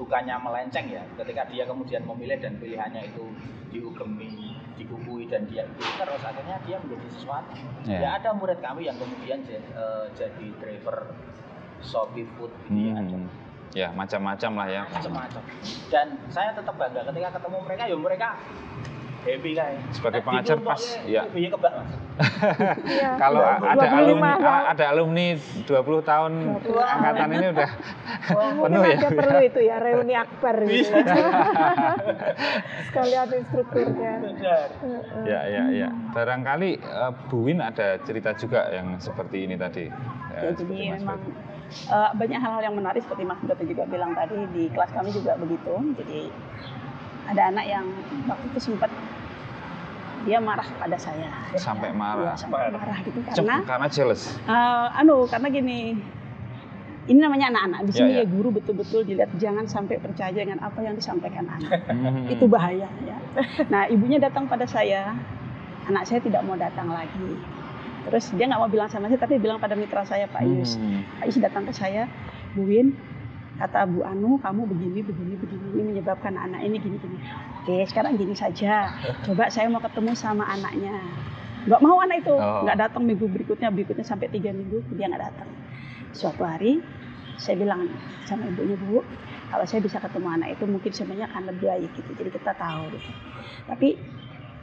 bukannya melenceng ya, ketika dia kemudian memilih dan pilihannya itu diugemi, dikukui dan dia itu terus akhirnya dia menjadi sesuatu. Ya ada murid kami yang kemudian jadi driver Shopee Food gitu ya macam-macam lah ya. Macam-macam. Dan saya tetap bangga ketika ketemu mereka, ya mereka happy kan. Sebagai pengajar pas ya. Happy kebak Mas. Kalau ada alumni 20 tahun angkatan ini udah penuh ya. Ada perlu itu ya, reuni akbar gitu. Sekalian instrukturnya. Ya. Barangkali Bu Win ada cerita juga yang seperti ini tadi. Ya, jadi memang banyak hal-hal yang menarik seperti Mas Broto juga bilang tadi, di kelas kami juga begitu. Jadi ada anak yang waktu itu sempat dia marah pada saya. Sampai marah. Ya, sampai marah gitu karena jealous. Karena gini. Ini namanya anak-anak. Di sini ya guru betul-betul dilihat jangan sampai percaya dengan apa yang disampaikan anak. Itu bahaya ya. Nah, ibunya datang pada saya. Anak saya tidak mau datang lagi. Terus dia nggak mau bilang sama saya, tapi bilang pada mitra saya Pak Yus. Pak Yus datang ke saya, Bu Win, kata Bu Anu, kamu begini, ini menyebabkan anak ini gini. Oke, sekarang gini saja. Coba saya mau ketemu sama anaknya. Nggak mau anak itu, nggak datang minggu berikutnya sampai 3 minggu dia nggak datang. Suatu hari saya bilang sama ibunya, Bu, kalau saya bisa ketemu anak itu mungkin sebenarnya akan lebih baik gitu. Jadi kita tahu gitu. Tapi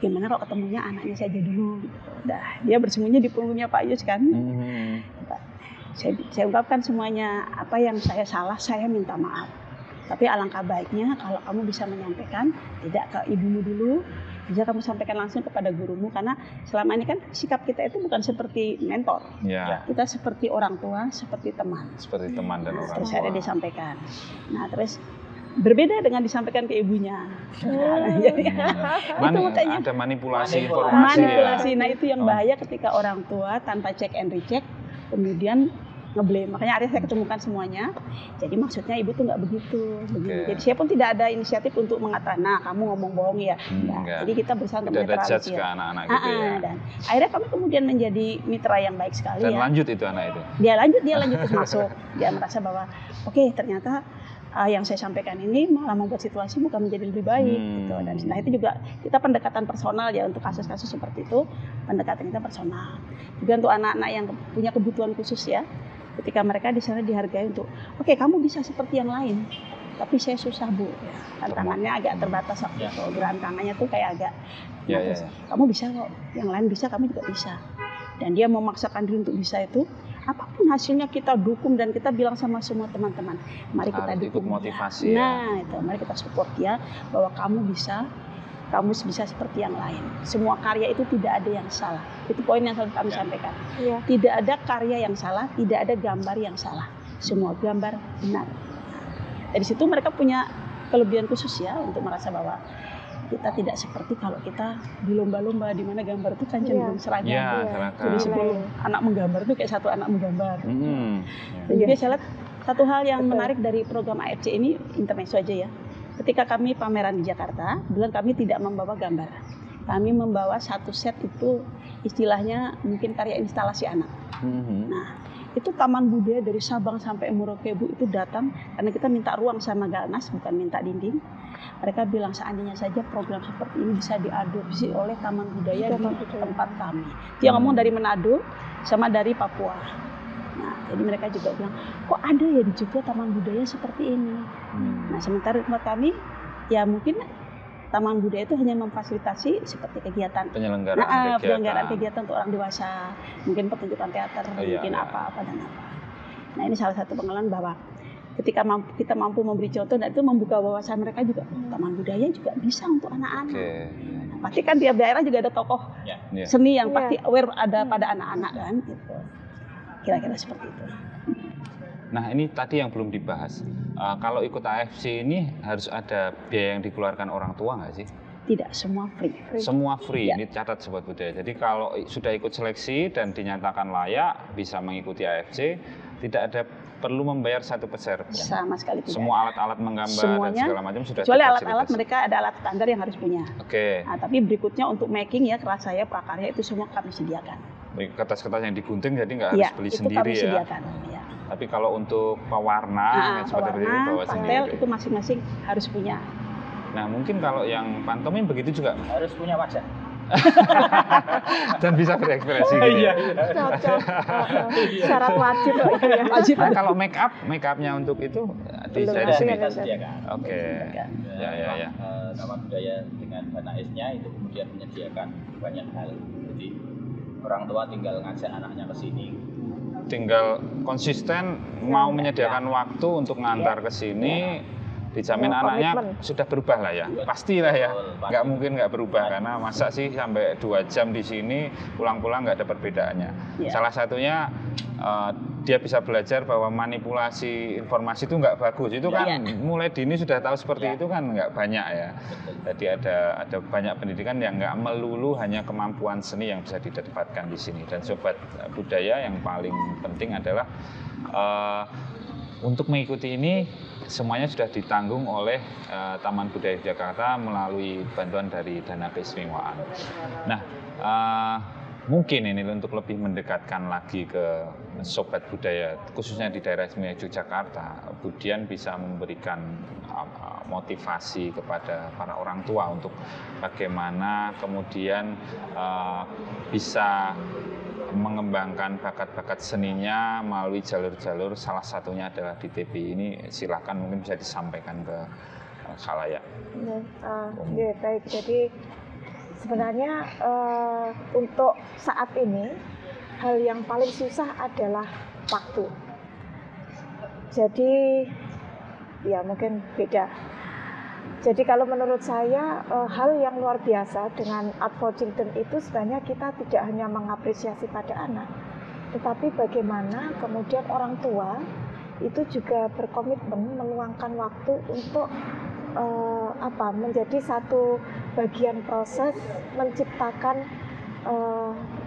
gimana kalau ketemunya anaknya saja dulu. Nah, dia bersembunyi di punggungnya Pak Yus kan. Saya ungkapkan semuanya, apa yang saya salah saya minta maaf. Tapi alangkah baiknya kalau kamu bisa menyampaikan tidak ke ibumu dulu, bisa kamu sampaikan langsung kepada gurumu, karena selama ini kan sikap kita itu bukan seperti mentor, kita seperti orang tua, seperti teman. Seperti teman dan orang tua. Terus ada disampaikan. Nah terus berbeda dengan disampaikan ke ibunya. Itu makanya ada manipulasi informasi. Nah itu yang bahaya ketika orang tua tanpa check and recheck kemudian ngeblame. Makanya akhirnya saya ketemukan semuanya. Jadi maksudnya ibu tuh nggak begitu. Jadi saya pun tidak ada inisiatif untuk mengatakan, nah kamu ngomong bohong ya. Jadi kita berusaha untuk netralisasi ke anak-anak gitu ya. Dan akhirnya kami kemudian menjadi mitra yang baik sekali. Dan lanjut itu anak itu. Dia lanjut terus masuk. Dia merasa bahwa oke, ternyata yang saya sampaikan ini malah membuat situasi bukan menjadi lebih baik gitu. Dan setelah itu juga kita pendekatan personal ya untuk kasus-kasus seperti itu, pendekatan kita personal. Juga untuk anak-anak yang punya kebutuhan khusus ya. Ketika mereka di sana dihargai untuk, oke, kamu bisa seperti yang lain, tapi saya susah Bu, tantangannya agak terbatas waktu itu, gerakan tangannya tuh kayak agak, kamu bisa kok, yang lain bisa, kamu juga bisa. Dan dia memaksakan diri untuk bisa itu, apapun hasilnya kita dukung dan kita bilang sama semua teman-teman, mari kita dukung. Ikut motivasi Nah itu, mari kita support dia bahwa kamu bisa seperti yang lain. Semua karya itu tidak ada yang salah. Itu poin yang selalu kami sampaikan. Tidak ada karya yang salah, tidak ada gambar yang salah. Semua gambar benar. Dari situ mereka punya kelebihan khusus ya untuk merasa bahwa kita tidak seperti kalau kita di lomba-lomba di mana gambar itu kan cenderung seragam. Jadi 10 anak menggambar itu kayak satu anak menggambar. Dan juga saya lihat satu hal yang menarik dari program AFC ini, intermezzo aja ya. Ketika kami pameran di Jakarta, bulan kami tidak membawa gambar. Kami membawa satu set itu istilahnya mungkin karya instalasi anak. Nah, itu Taman Budaya dari Sabang sampai Merauke Bu itu datang karena kita minta ruang sama Galnas, bukan minta dinding. Mereka bilang seandainya saja program seperti ini bisa diadopsi oleh Taman Budaya di tempat kami. Dia ngomong dari Manado sama dari Papua. Nah, jadi mereka juga bilang, kok ada ya di Jogja taman budaya seperti ini. Nah, sementara di tempat kami, ya mungkin taman budaya itu hanya memfasilitasi seperti kegiatan penyelenggaraan kegiatan untuk orang dewasa, mungkin pertunjukan teater, mungkin apa-apa dan apa. Nah, ini salah satu pengalaman bahwa ketika kita mampu memberi contoh dan itu membuka wawasan mereka juga, taman budaya juga bisa untuk anak-anak. Nah, pasti kan tiap daerah juga ada tokoh seni yang pasti aware ada pada anak-anak kan, gitu. Kira-kira seperti itu. Nah ini tadi yang belum dibahas. Kalau ikut AFC ini harus ada biaya yang dikeluarkan orang tua nggak sih? Tidak, semua free. Semua free. Ini catat Sobat Budaya. Jadi kalau sudah ikut seleksi dan dinyatakan layak bisa mengikuti AFC, tidak ada perlu membayar satu peser. Sama sekali tidak. Semua alat-alat menggambar semuanya, dan segala macam sudah. Kecuali alat-alat mereka ada alat standar yang harus punya. Nah, tapi berikutnya untuk making ya kerasaya prakarya itu semua kami sediakan. Kertas-kertas yang digunting jadi nggak harus beli sendiri ya. Tapi kalau untuk pewarna seperti itu bawa sendiri. Itu masing-masing harus punya. Nah mungkin kalau yang pantomim begitu juga harus punya wajah. Dan bisa berekspresi gitu. Cocok. Syarat wajib. Nah, kalau make upnya untuk itu di sini. Oke. Ya. Taman Budaya dengan dana S-nya itu kemudian menyediakan banyak hal. Jadi orang tua tinggal ngajak anaknya ke sini. Tinggal konsisten mau menyediakan waktu untuk ngantar ke sini. Dijamin anaknya sudah berubah lah ya, pastilah ya, nggak mungkin nggak berubah karena masa sih sampai 2 jam di sini pulang-pulang nggak ada perbedaannya. Salah satunya dia bisa belajar bahwa manipulasi informasi itu nggak bagus, itu kan mulai dini sudah tahu seperti itu kan nggak banyak ya. Jadi ada banyak pendidikan yang nggak melulu hanya kemampuan seni yang bisa didapatkan di sini. Dan Sobat Budaya yang paling penting adalah untuk mengikuti ini semuanya sudah ditanggung oleh Taman Budaya Jakarta melalui bantuan dari dana keistimewaan. Nah, mungkin ini untuk lebih mendekatkan lagi ke Sobat Budaya, khususnya di daerah istimewa Yogyakarta, Budian bisa memberikan motivasi kepada para orang tua untuk bagaimana kemudian bisa mengembangkan bakat-bakat seninya melalui jalur-jalur, salah satunya adalah di TBI ini. Silakan mungkin bisa disampaikan ke khalayak. Baik, jadi sebenarnya untuk saat ini hal yang paling susah adalah waktu. Jadi ya mungkin beda. Jadi kalau menurut saya hal yang luar biasa dengan Art for Children itu sebenarnya kita tidak hanya mengapresiasi pada anak, tetapi bagaimana kemudian orang tua itu juga berkomitmen meluangkan waktu untuk menjadi satu bagian proses menciptakan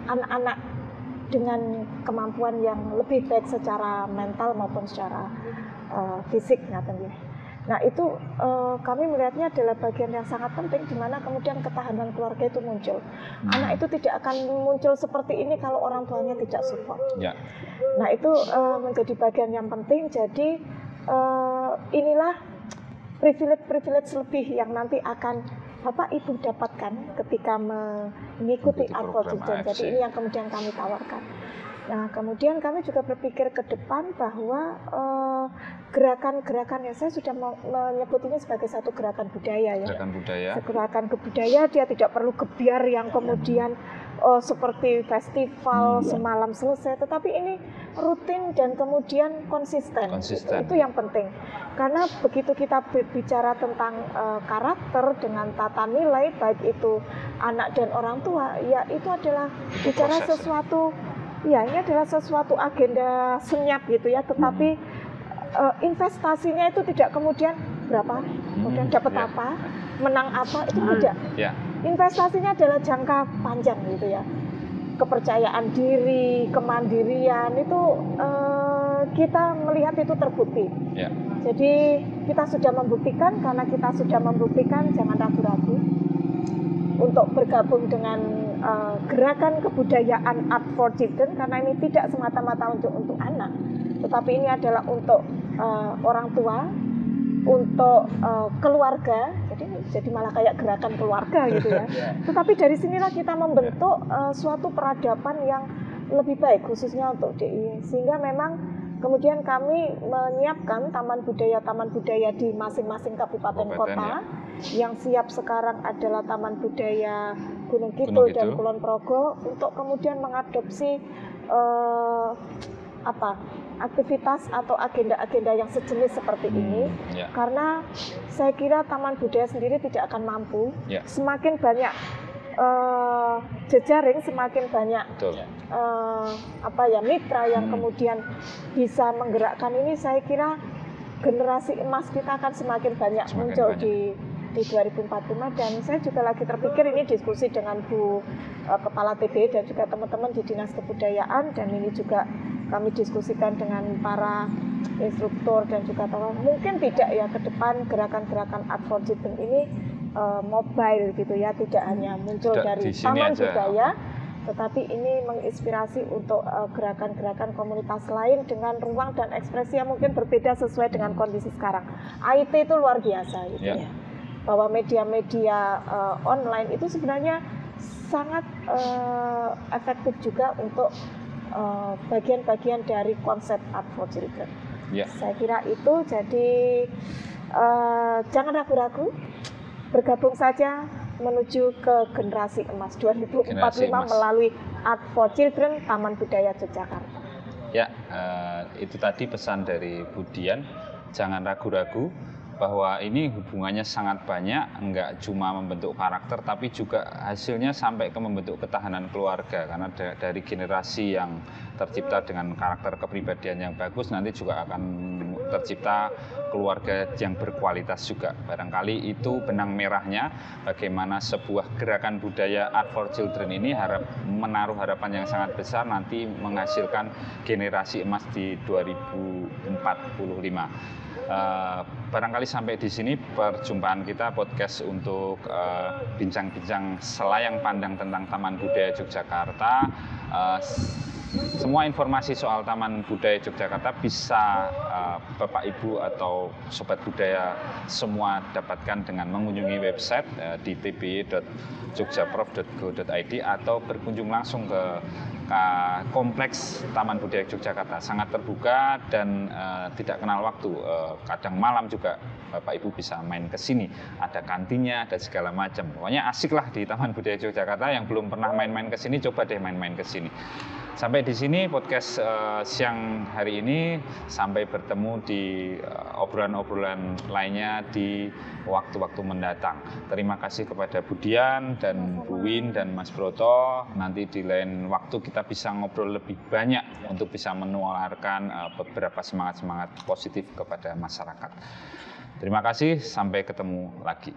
anak-anak dengan kemampuan yang lebih baik secara mental maupun secara fisik. Nah itu kami melihatnya adalah bagian yang sangat penting di mana kemudian ketahanan keluarga itu muncul. Anak itu tidak akan muncul seperti ini kalau orang tuanya tidak support. Ya. Nah itu menjadi bagian yang penting. Jadi inilah privilege lebih yang nanti akan Bapak Ibu dapatkan ketika mengikuti Art for Children. Jadi ini yang kemudian kami tawarkan. Nah, kemudian kami juga berpikir ke depan bahwa gerakan-gerakan, ya saya sudah menyebut ini sebagai satu gerakan budaya ya. Gerakan budaya. Gerakan budaya, dia tidak perlu gebiar yang kemudian seperti festival semalam selesai, tetapi ini rutin dan kemudian konsisten. Itu yang penting. Karena begitu kita bicara tentang karakter dengan tata nilai, baik itu anak dan orang tua, ya itu adalah bicara sesuatu. Ya, ini adalah sesuatu agenda senyap gitu ya, tetapi investasinya itu tidak kemudian berapa, kemudian dapat apa, menang apa, itu tidak. Investasinya adalah jangka panjang gitu ya. Kepercayaan diri, kemandirian itu kita melihat itu terbukti. Jadi kita sudah membuktikan, karena kita sudah membuktikan, jangan ragu-ragu untuk bergabung dengan gerakan kebudayaan Art for Children, karena ini tidak semata-mata untuk anak, tetapi ini adalah untuk orang tua, untuk keluarga. Jadi malah kayak gerakan keluarga gitu ya. Tetapi dari sinilah kita membentuk suatu peradaban yang lebih baik khususnya untuk DIY, sehingga memang kemudian kami menyiapkan taman budaya di masing-masing kabupaten kota. Yang siap sekarang adalah Taman Budaya Gunung Kidul dan Kulon Progo untuk kemudian mengadopsi aktivitas atau agenda-agenda yang sejenis seperti ini. Karena saya kira Taman Budaya sendiri tidak akan mampu. Semakin banyak jejaring, semakin banyak mitra yang kemudian bisa menggerakkan ini. Saya kira generasi emas kita akan semakin banyak muncul di 2045, dan saya juga lagi terpikir ini diskusi dengan Bu Kepala TB dan juga teman-teman di Dinas Kebudayaan, dan ini juga kami diskusikan dengan para instruktur dan juga teman. Mungkin tidak ya ke depan gerakan-gerakan Art for Children ini mobile gitu ya, tidak hanya muncul dari taman budaya, tetapi ini menginspirasi untuk gerakan-gerakan komunitas lain dengan ruang dan ekspresi yang mungkin berbeda sesuai dengan kondisi sekarang. IT itu luar biasa gitu ya. Bahwa media-media online itu sebenarnya sangat efektif juga untuk bagian-bagian dari konsep Art for Children. Saya kira itu, jadi jangan ragu-ragu, bergabung saja menuju ke generasi emas 2045 melalui Art for Children Taman Budaya Yogyakarta. Itu tadi pesan dari Bu Dian, jangan ragu-ragu bahwa ini hubungannya sangat banyak, enggak cuma membentuk karakter, tapi juga hasilnya sampai ke membentuk ketahanan keluarga. Karena dari generasi yang tercipta dengan karakter kepribadian yang bagus, nanti juga akan tercipta keluarga yang berkualitas juga. Barangkali itu benang merahnya bagaimana sebuah gerakan budaya Art for Children ini menaruh harapan yang sangat besar nanti menghasilkan generasi emas di 2045. Barangkali sampai di sini perjumpaan kita podcast untuk bincang-bincang selayang pandang tentang Taman Budaya Yogyakarta. Semua informasi soal Taman Budaya Yogyakarta bisa Bapak Ibu atau Sobat Budaya semua dapatkan dengan mengunjungi website di tby.jogjaprof.go.id atau berkunjung langsung ke kompleks Taman Budaya Yogyakarta. Sangat terbuka dan tidak kenal waktu. Kadang malam juga Bapak Ibu bisa main ke sini. Ada kantinnya, ada segala macam. Pokoknya asik lah di Taman Budaya Yogyakarta. Yang belum pernah main-main ke sini, coba deh main-main ke sini. Sampai di sini podcast siang hari ini. Sampai bertemu di obrolan-obrolan lainnya di waktu-waktu mendatang. Terima kasih kepada Budian dan Bu Win dan Mas Broto. Nanti di lain waktu kita bisa ngobrol lebih banyak untuk bisa menularkan beberapa semangat-semangat positif kepada masyarakat. Terima kasih, sampai ketemu lagi.